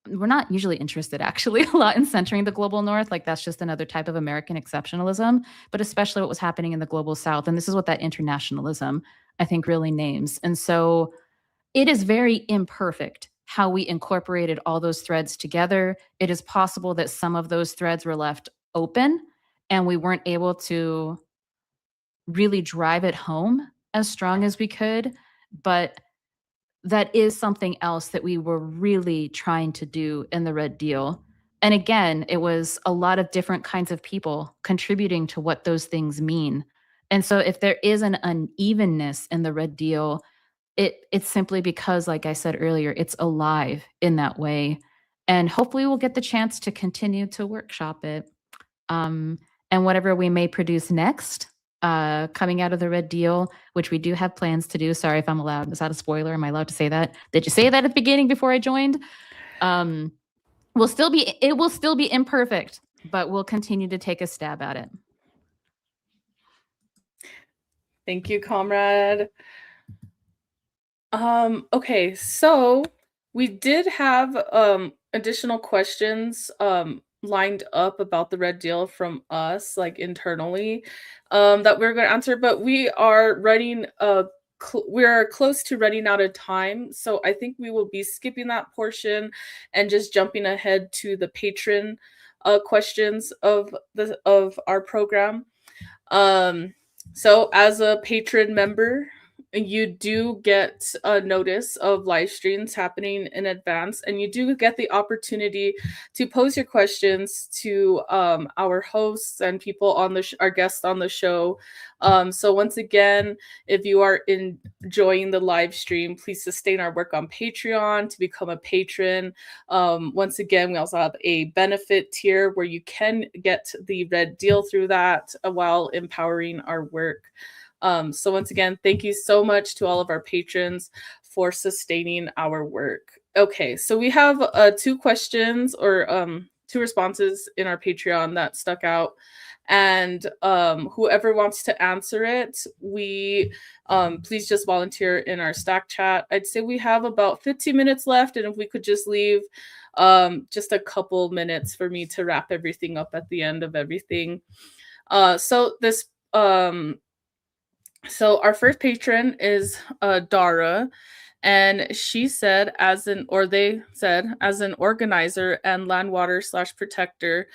[SPEAKER 6] we're not usually interested actually a lot in centering the global north. Like, that's just another type of American exceptionalism, but especially what was happening in the global south. And this is what that internationalism, I think, really names. And so it is very imperfect how we incorporated all those threads together. It is possible that some of those threads were left open and we weren't able to really drive it home as strong as we could, but that is something else that we were really trying to do in the Red Deal. And again, it was a lot of different kinds of people contributing to what those things mean. And so if there is an unevenness in the Red Deal, it's simply because, like I said earlier, it's alive in that way. And hopefully we'll get the chance to continue to workshop it. And whatever we may produce next, coming out of the Red Deal, which we do have plans to do. Sorry if I'm allowed. Is that a spoiler? Am I allowed to say that? Did you say that at the beginning before I joined? It will still be imperfect, but we'll continue to take a stab at it.
[SPEAKER 1] Thank you, comrade. Okay, so we did have additional questions lined up about the Red Deal from us, like internally, that we're going to answer, but we are running we're close to running out of time, so I think we will be skipping that portion and just jumping ahead to the patron questions of our program. So as a patron member, you do get a notice of live streams happening in advance, and you do get the opportunity to pose your questions to our hosts and people on our guests on the show. So once again, if you are enjoying the live stream, please sustain our work on Patreon to become a patron. Once again, we also have a benefit tier where you can get the Red Deal through that while empowering our work. So once again, thank you so much to all of our patrons for sustaining our work. Okay, so we have 2 questions or 2 responses in our Patreon that stuck out. And whoever wants to answer it, we please just volunteer in our Stack chat. I'd say we have about 15 minutes left, and if we could just leave just a couple minutes for me to wrap everything up at the end of everything. So our first patron is Dara, and she said, as an organizer and land water / protector,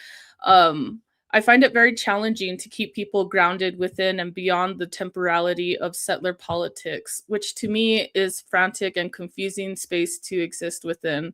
[SPEAKER 1] I find it very challenging to keep people grounded within and beyond the temporality of settler politics, which to me is frantic and confusing space to exist within.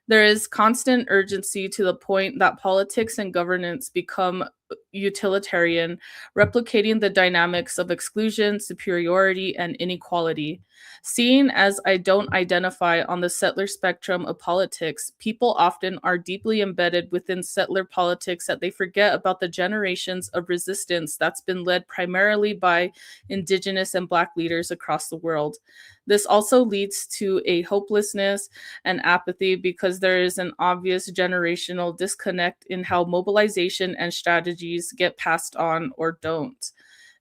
[SPEAKER 1] There is constant urgency to the point that politics and governance become utilitarian, replicating the dynamics of exclusion, superiority, and inequality. Seeing as I don't identify on the settler spectrum of politics, people often are deeply embedded within settler politics that they forget about the generations of resistance that's been led primarily by Indigenous and Black leaders across the world. This also leads to a hopelessness and apathy because there is an obvious generational disconnect in how mobilization and strategies get passed on or don't,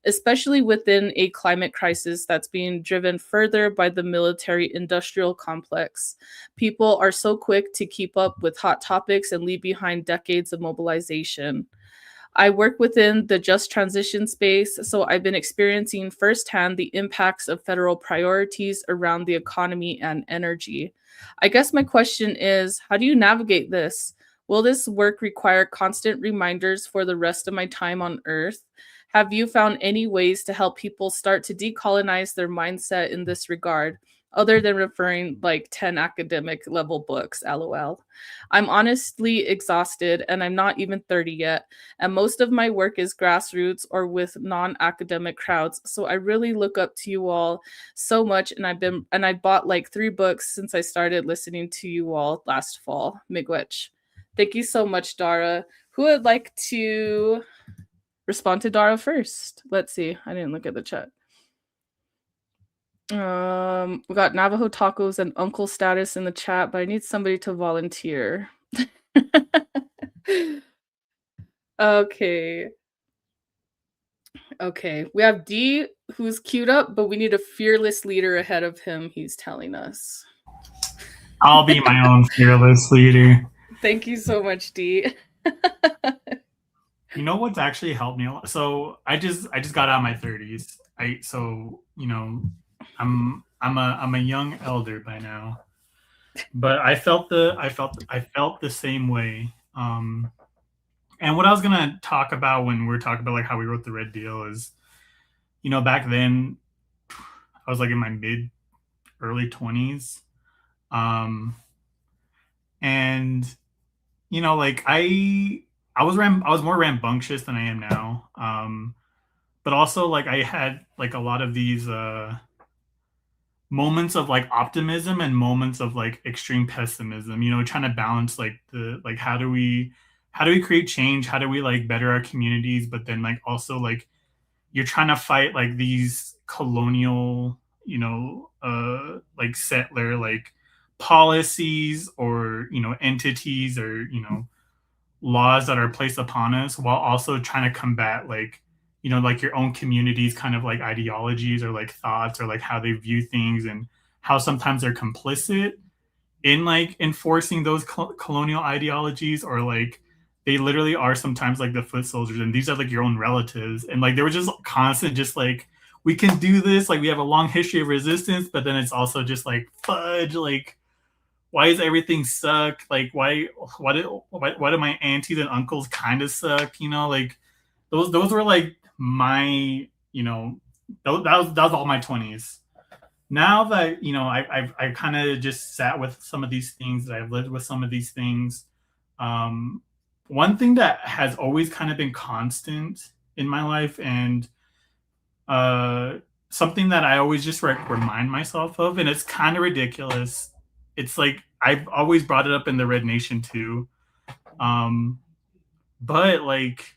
[SPEAKER 1] especially within a climate crisis that's being driven further by the military-industrial complex. People are so quick to keep up with hot topics and leave behind decades of mobilization. I work within the just transition space, so I've been experiencing firsthand the impacts of federal priorities around the economy and energy. I guess my question is, how do you navigate this? Will this work require constant reminders for the rest of my time on Earth? Have you found any ways to help people start to decolonize their mindset in this regard, other than referring like 10 academic level books, LOL? I'm honestly exhausted, and I'm not even 30 yet, and most of my work is grassroots or with non-academic crowds, so I really look up to you all so much, and I bought like 3 books since I started listening to you all last fall. Miigwech. Thank you so much, Dara. Who would like to respond to Dara first? Let's see. I didn't look at the chat. We got Navajo tacos and uncle status in the chat, but I need somebody to volunteer. Okay. Okay. We have D who's queued up, but we need a fearless leader ahead of him, he's telling us.
[SPEAKER 3] I'll be my own fearless leader.
[SPEAKER 1] Thank you so much, D.
[SPEAKER 3] You know what's actually helped me a lot? So I just got out of my 30s. I'm a young elder by now. But I felt the same way. And what I was gonna talk about when we're talking about like how we wrote the Red Deal is, back then I was like in my early 20s. And like I was more rambunctious than I am now. But also like I had like a lot of these moments of like optimism and moments of like extreme pessimism, trying to balance like how do we create change, how do we like better our communities, but then like also like you're trying to fight like these colonial like settler like policies or entities or laws that are placed upon us, while also trying to combat like like your own community's kind of like ideologies or like thoughts or like how they view things, and how sometimes they're complicit in like enforcing those colonial ideologies, or like they literally are sometimes like the foot soldiers, and these are like your own relatives, and like they were just constant just like, we can do this, like we have a long history of resistance, but then it's also just like fudge, like why does everything suck, like why do my aunties and uncles kind of suck, like those were like my that was all my 20s. Now that I've kind of just sat with some of these things, that I've lived with some of these things, one thing that has always kind of been constant in my life, and something that I always just remind myself of, and it's kind of ridiculous, it's like I've always brought it up in the Red Nation too, but like,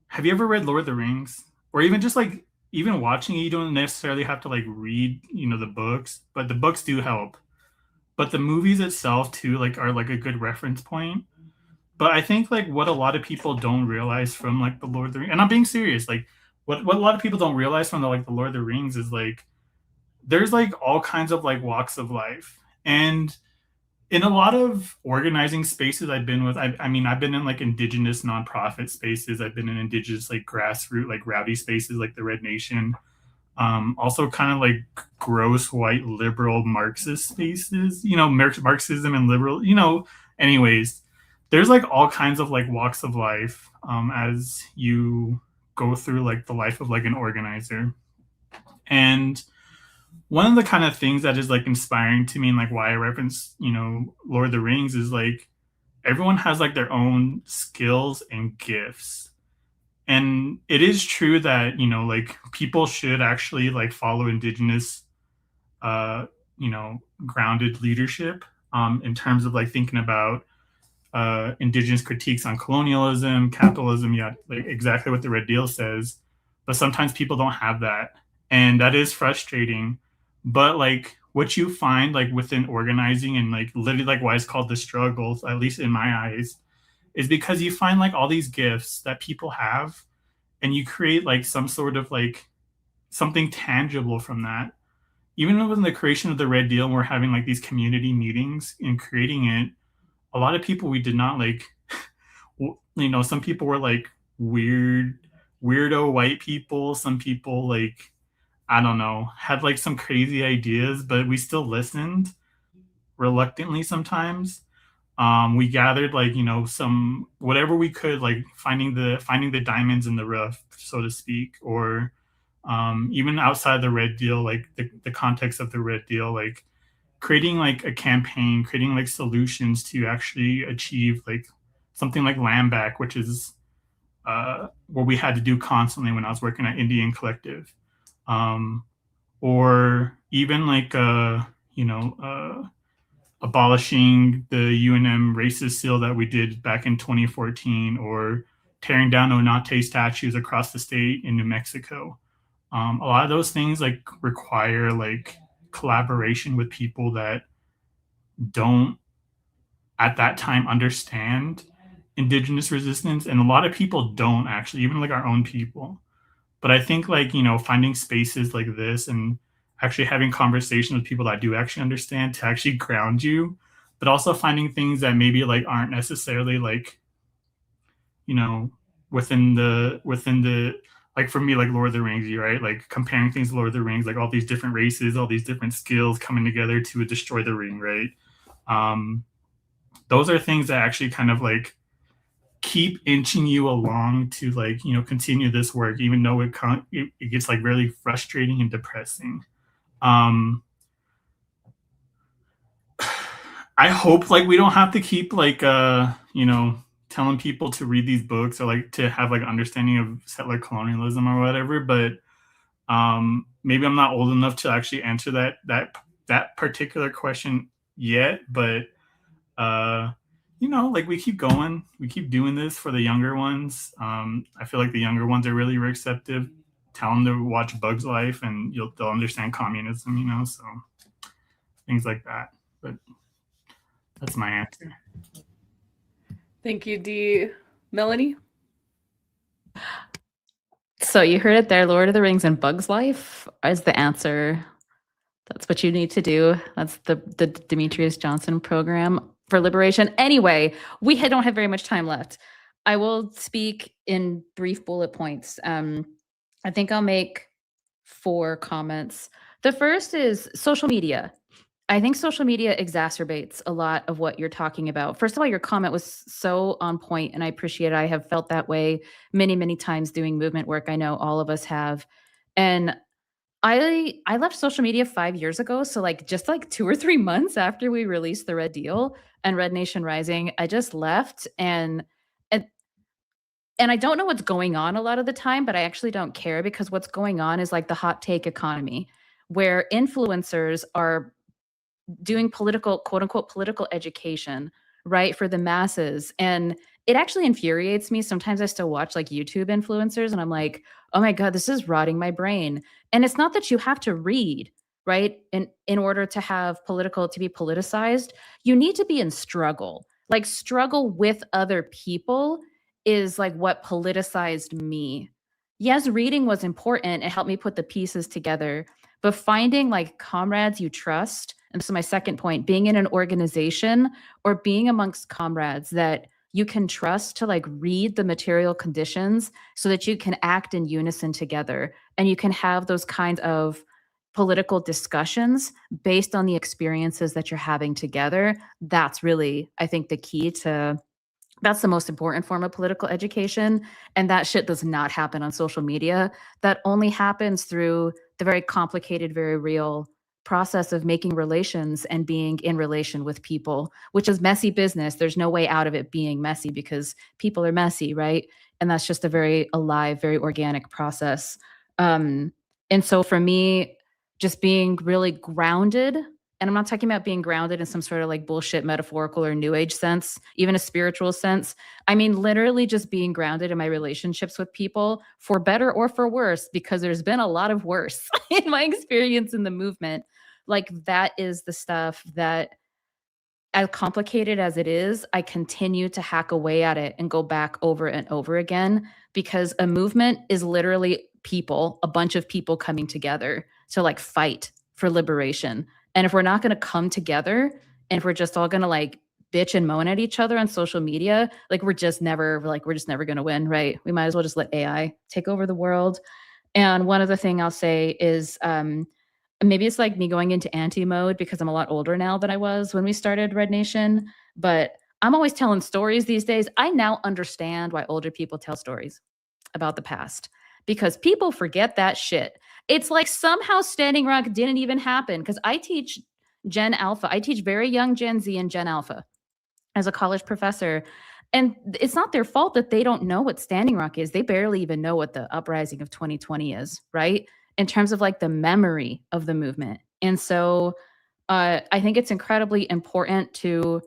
[SPEAKER 3] have you ever read Lord of the Rings? Or even just like, even watching it, you don't necessarily have to like read, the books, but the books do help. But the movies itself too, like are like a good reference point. But I think like what a lot of people don't realize from like the Lord of the Rings, and I'm being serious, like what a lot of people don't realize from the Lord of the Rings is like there's like all kinds of like walks of life. And in a lot of organizing spaces I've been with, I mean, I've been in like indigenous nonprofit spaces. I've been in indigenous like grassroots, like rowdy spaces like the Red Nation. Also kind of like gross white liberal Marxist spaces, Marxism and liberal, anyways, there's like all kinds of like walks of life as you go through like the life of like an organizer. And one of the kind of things that is like inspiring to me, and like why I reference, Lord of the Rings, is like everyone has like their own skills and gifts. And it is true that, like people should actually like follow indigenous, grounded leadership in terms of like thinking about indigenous critiques on colonialism, capitalism, yeah, like exactly what the Red Deal says. But sometimes people don't have that. And that is frustrating. But like what you find like within organizing, and like literally like why it's called the struggles, at least in my eyes, is because you find like all these gifts that people have, and you create like some sort of like something tangible from that. Even within the creation of the Red Deal, we're having like these community meetings and creating it. A lot of people we did not like, some people were like weirdo white people. Some people like, I don't know, had like some crazy ideas, but we still listened reluctantly sometimes. We gathered like, some whatever we could, like finding the diamonds in the rough, so to speak, or even outside the Red Deal, like the context of the Red Deal, like creating like a campaign, creating like solutions to actually achieve like something like land back, which is what we had to do constantly when I was working at Indian Collective. Or even like a abolishing the UNM racist seal that we did back in 2014, or tearing down Onate statues across the state in New Mexico. A lot of those things like require like collaboration with people that don't at that time understand Indigenous resistance, and a lot of people don't actually, even like our own people. But I think like, you know, finding spaces like this and actually having conversations with people that do actually understand to actually ground you, but also finding things that maybe like aren't necessarily like, you know, within the like for me, like Lord of the Rings, right? Like comparing things to Lord of the Rings, like all these different races, all these different skills coming together to destroy the ring, right? Those are things that actually kind of like keep inching you along to like, you know, continue this work, even though it gets like really frustrating and depressing. I hope like we don't have to keep like you know, telling people to read these books or like to have like understanding of settler colonialism or whatever, but maybe I'm not old enough to actually answer that particular question yet, but you know, like we keep going, we keep doing this for the younger ones. I feel like the younger ones are really receptive. Tell them to watch Bug's Life and they'll understand communism, you know, so things like that. But that's my answer.
[SPEAKER 1] Thank you, Dee. Melanie?
[SPEAKER 6] So you heard it there, Lord of the Rings and Bug's Life is the answer. That's what you need to do. That's the Demetrius Johnson program for liberation. Anyway, we don't have very much time left. I will speak in brief bullet points. I think I'll make 4 comments. The first is social media. I think social media exacerbates a lot of what you're talking about. First of all, your comment was so on point, and I appreciate it. I have felt that way many, many times doing movement work. I know all of us have. And I left social media 5 years ago. So like just like 2 or 3 months after we released the Red Deal and Red Nation Rising, I just left and I don't know what's going on a lot of the time, but I actually don't care because what's going on is like the hot take economy where influencers are doing political, quote unquote, political education, right, for the masses. And it actually infuriates me. Sometimes I still watch like YouTube influencers and I'm like, oh my God, this is rotting my brain. And it's not that you have to read, right? In order to have to be politicized, you need to be in struggle. Like struggle with other people is like what politicized me. Yes, reading was important. It helped me put the pieces together. But finding like comrades you trust, and this is my second point, being in an organization or being amongst comrades that you can trust to like read the material conditions so that you can act in unison together and you can have those kinds of political discussions based on the experiences that you're having together. That's really, I think, the key to that's the most important form of political education. And that shit does not happen on social media. That only happens through the very complicated, very real process of making relations and being in relation with people, which is messy business. There's no way out of it being messy because people are messy, right? And that's just a very alive, very organic process. And so for me, just being really grounded, and I'm not talking about being grounded in some sort of like bullshit metaphorical or new age sense, even a spiritual sense. I mean, literally just being grounded in my relationships with people for better or for worse, because there's been a lot of worse in my experience in the movement. Like that is the stuff that, as complicated as it is, I continue to hack away at it and go back over and over again, because a movement is literally people, a bunch of people coming together to like fight for liberation. And if we're not going to come together and if we're just all going to like bitch and moan at each other on social media, like we're just never going to win, right? We might as well just let AI take over the world. And one other thing I'll say is maybe it's like me going into anti mode because I'm a lot older now than I was when we started Red Nation, but I'm always telling stories these days. I now understand why older people tell stories about the past, because people forget that shit. It's like somehow Standing Rock didn't even happen, because I teach Gen Alpha. I teach very young Gen Z and Gen Alpha as a college professor. And it's not their fault that they don't know what Standing Rock is. They barely even know what the uprising of 2020 is, right? In terms of like the memory of the movement. And so I think it's incredibly important to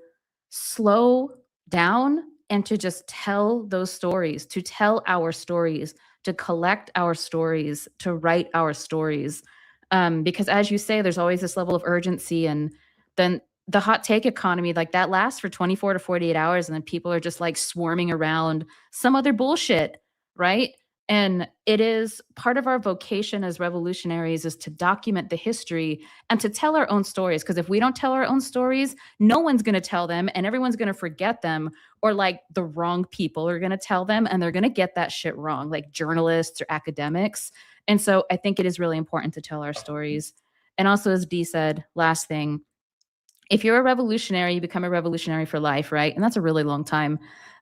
[SPEAKER 6] slow down and to just tell those stories, to tell our stories, to collect our stories, to write our stories. Because as you say, there's always this level of urgency, and then the hot take economy, like that lasts for 24 to 48 hours, and then people are just like swarming around some other bullshit, right? And it is part of our vocation as revolutionaries is to document the history and to tell our own stories. Because if we don't tell our own stories, no one's going to tell them and everyone's going to forget them, or like the wrong people are going to tell them and they're going to get that shit wrong, like journalists or academics. And so I think it is really important to tell our stories. And also, as Dee said, last thing, if you're a revolutionary, you become a revolutionary for life, right? And that's a really long time.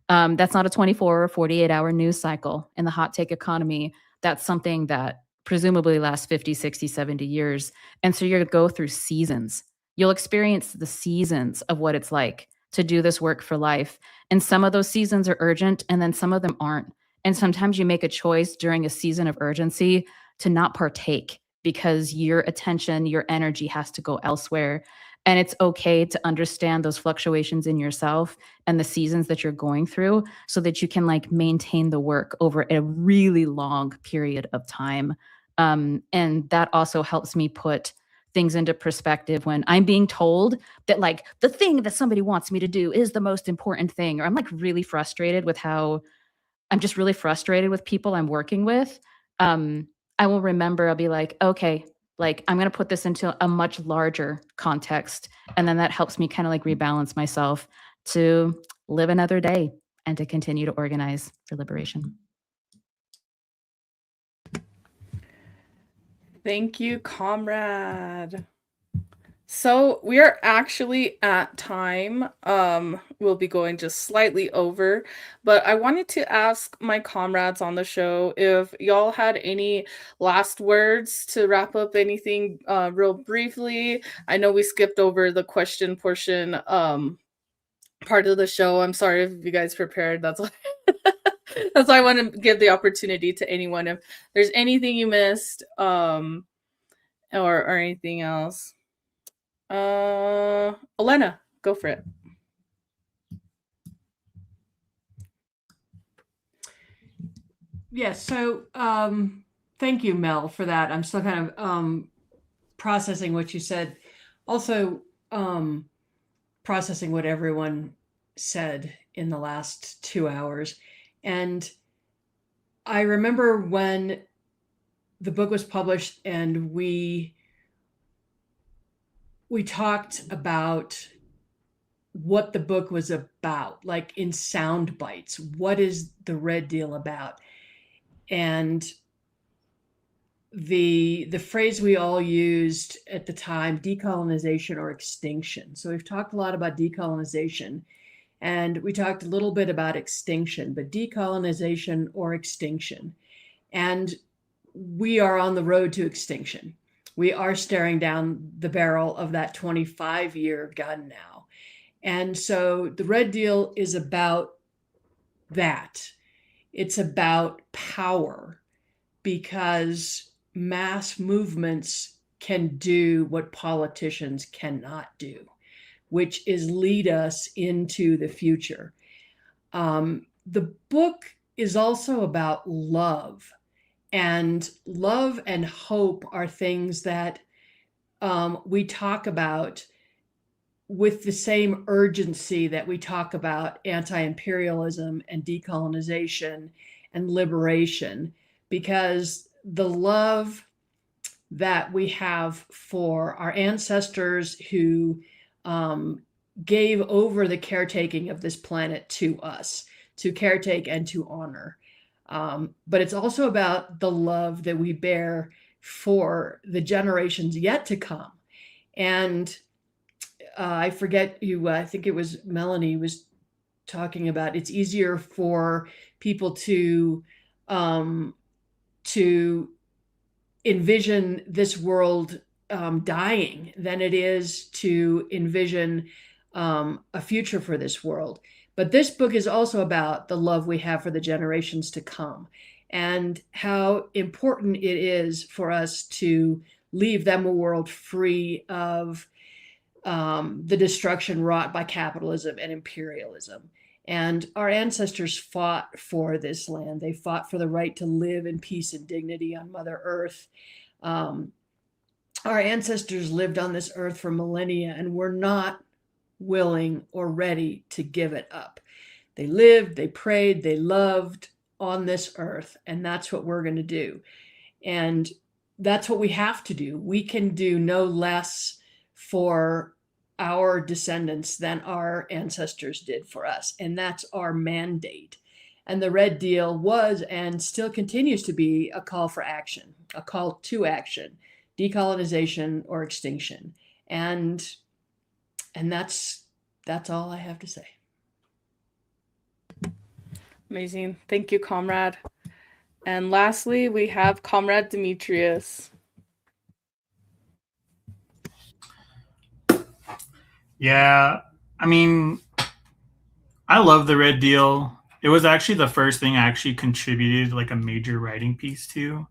[SPEAKER 6] That's not a 24 or 48-hour news cycle. In the hot take economy, that's something that presumably lasts 50, 60, 70 years. And so you're going to go through seasons. You'll experience the seasons of what it's like to do this work for life. And some of those seasons are urgent, and then some of them aren't. And sometimes you make a choice during a season of urgency to not partake because your attention, your energy has to go elsewhere. And it's okay to understand those fluctuations in yourself and the seasons that you're going through so that you can like maintain the work over a really long period of time. And that also helps me put things into perspective when I'm being told that like the thing that somebody wants me to do is the most important thing, or I'm like really frustrated with how I'm just really frustrated with people I'm working with. I will remember, I'll be like, okay, like I'm going to put this into a much larger context. And then that helps me kind of like rebalance myself to live another day and to continue to organize for liberation.
[SPEAKER 1] Thank you, comrade. So we are actually at time. We'll be going just slightly over, but I wanted to ask my comrades on the show if y'all had any last words to wrap up anything real briefly. I know we skipped over the question portion part of the show. I'm sorry if you guys prepared. That's why that's why I want to give the opportunity to anyone if there's anything you missed or anything else. Elena, go for it.
[SPEAKER 5] Yes. So thank you, Mel, for that. I'm still kind of processing what you said. Also processing what everyone said in the last 2 hours. And I remember when the book was published and we talked about what the book was about, like in sound bites. What is the Red Deal about? And the phrase we all used at the time, decolonization or extinction. So we've talked a lot about decolonization, and we talked a little bit about extinction, but decolonization or extinction. And we are on the road to extinction. We are staring down the barrel of that 25-year gun now. And so the Red Deal is about that. It's about power, because mass movements can do what politicians cannot do, which is lead us into the future. The book is also about love. And love and hope are things that we talk about with the same urgency that we talk about anti-imperialism and decolonization and liberation, because the love that we have for our ancestors who gave over the caretaking of this planet to us, to caretake and to honor. But it's also about the love that we bear for the generations yet to come. And I forget who, I think it was Melanie was talking about, it's easier for people to envision this world dying than it is to envision a future for this world. But this book is also about the love we have for the generations to come and how important it is for us to leave them a world free of the destruction wrought by capitalism and imperialism. And our ancestors fought for this land. They fought for the right to live in peace and dignity on Mother Earth. Our ancestors lived on this earth for millennia and were not willing or ready to give it up. They lived, they prayed, they loved on this earth, and that's what we're going to do. And that's what we have to do. We can do no less for our descendants than our ancestors did for us. And that's our mandate. And the Red Deal was and still continues to be a call for action, a call to action, decolonization or extinction. And that's all I have to say.
[SPEAKER 1] Amazing. Thank you, Comrade. And lastly, we have Comrade Demetrius.
[SPEAKER 3] Yeah, I mean, I love the Red Deal. It was actually the first thing I actually contributed like a major writing piece to.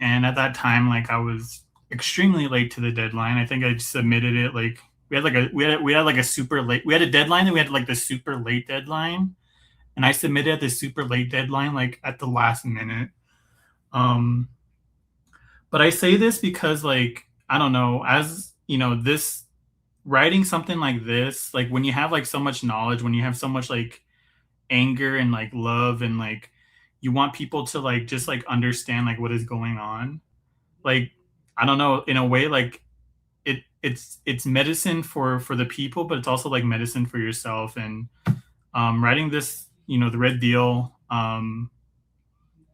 [SPEAKER 3] And at that time, like I was extremely late to the deadline. I think I submitted it like we had a super late. We had a deadline, and we had like the super late deadline, and I submitted the super late deadline like at the last minute. But I say this because like I don't know, as you know, this writing something like this, like when you have like so much knowledge, when you have so much like anger and like love, and like you want people to like just like understand like what is going on, like I don't know, in a way like it's medicine for the people, but it's also like medicine for yourself. And writing this, you know, the Red Deal,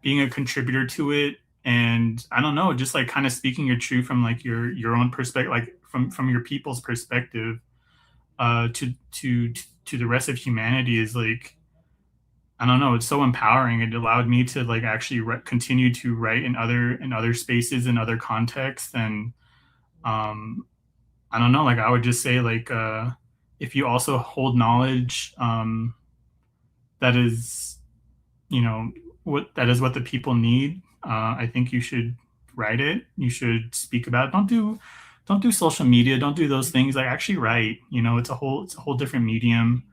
[SPEAKER 3] being a contributor to it, and I don't know, just like kind of speaking your truth from like your own perspective, like from your people's perspective, to the rest of humanity is like, I don't know, it's so empowering. It allowed me to like actually continue to write in other spaces, in other contexts. And I don't know, like I would just say like if you also hold knowledge that is, you know, what the people need, I think you should write it. You should speak about it. Don't do social media. Don't do those things. Like actually write. You know, it's a whole different medium.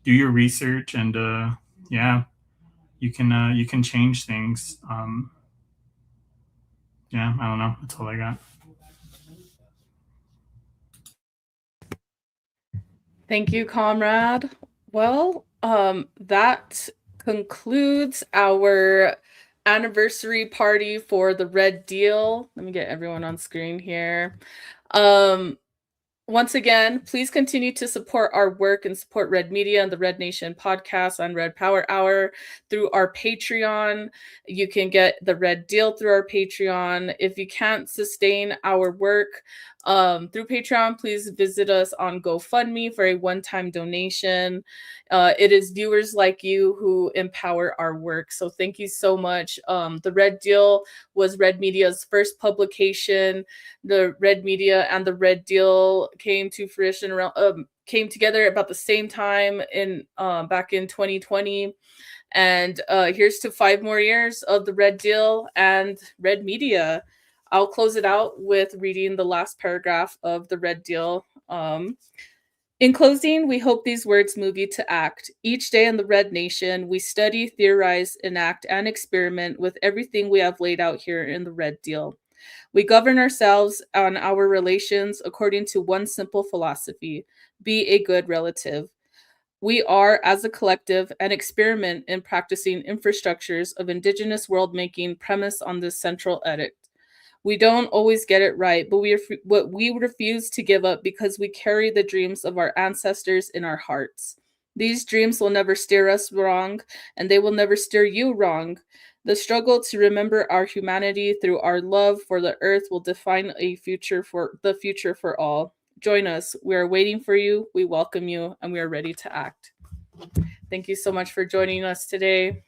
[SPEAKER 3] Do your research, and yeah, you can change things. Yeah, I don't know. That's all I got.
[SPEAKER 1] Thank you, Comrade. Well, that concludes our anniversary party for the Red Deal. Let me get everyone on screen here. Once again, please continue to support our work and support Red Media and the Red Nation podcast on Red Power Hour through our Patreon. You can get the Red Deal through our Patreon. If you can't sustain our work through Patreon, please visit us on GoFundMe for a one-time donation. It is viewers like you who empower our work. So thank you so much. The Red Deal was Red Media's first publication. The Red Media and the Red Deal came to fruition around came together about the same time in back in 2020. And here's to 5 more years of the Red Deal and Red Media. I'll close it out with reading the last paragraph of the Red Deal. In closing, we hope these words move you to act. Each day in the Red Nation, we study, theorize, enact, and experiment with everything we have laid out here in the Red Deal. We govern ourselves and our relations according to one simple philosophy: be a good relative. We are, as a collective, an experiment in practicing infrastructures of Indigenous world-making premised on this central edict. We don't always get it right, but we refuse to give up because we carry the dreams of our ancestors in our hearts. These dreams will never steer us wrong, and they will never steer you wrong. The struggle to remember our humanity through our love for the earth will define the future for all. Join us. We are waiting for you. We welcome you, and we are ready to act. Thank you so much for joining us today.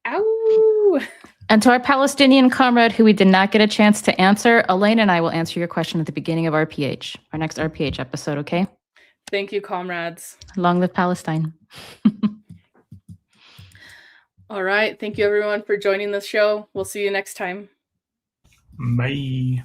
[SPEAKER 1] Ow!
[SPEAKER 6] And to our Palestinian comrade who we did not get a chance to answer, Elaine and I will answer your question at the beginning of RPH, our next RPH episode, okay?
[SPEAKER 1] Thank you, comrades.
[SPEAKER 6] Long live Palestine.
[SPEAKER 1] All right. Thank you, everyone, for joining the show. We'll see you next time.
[SPEAKER 3] Bye.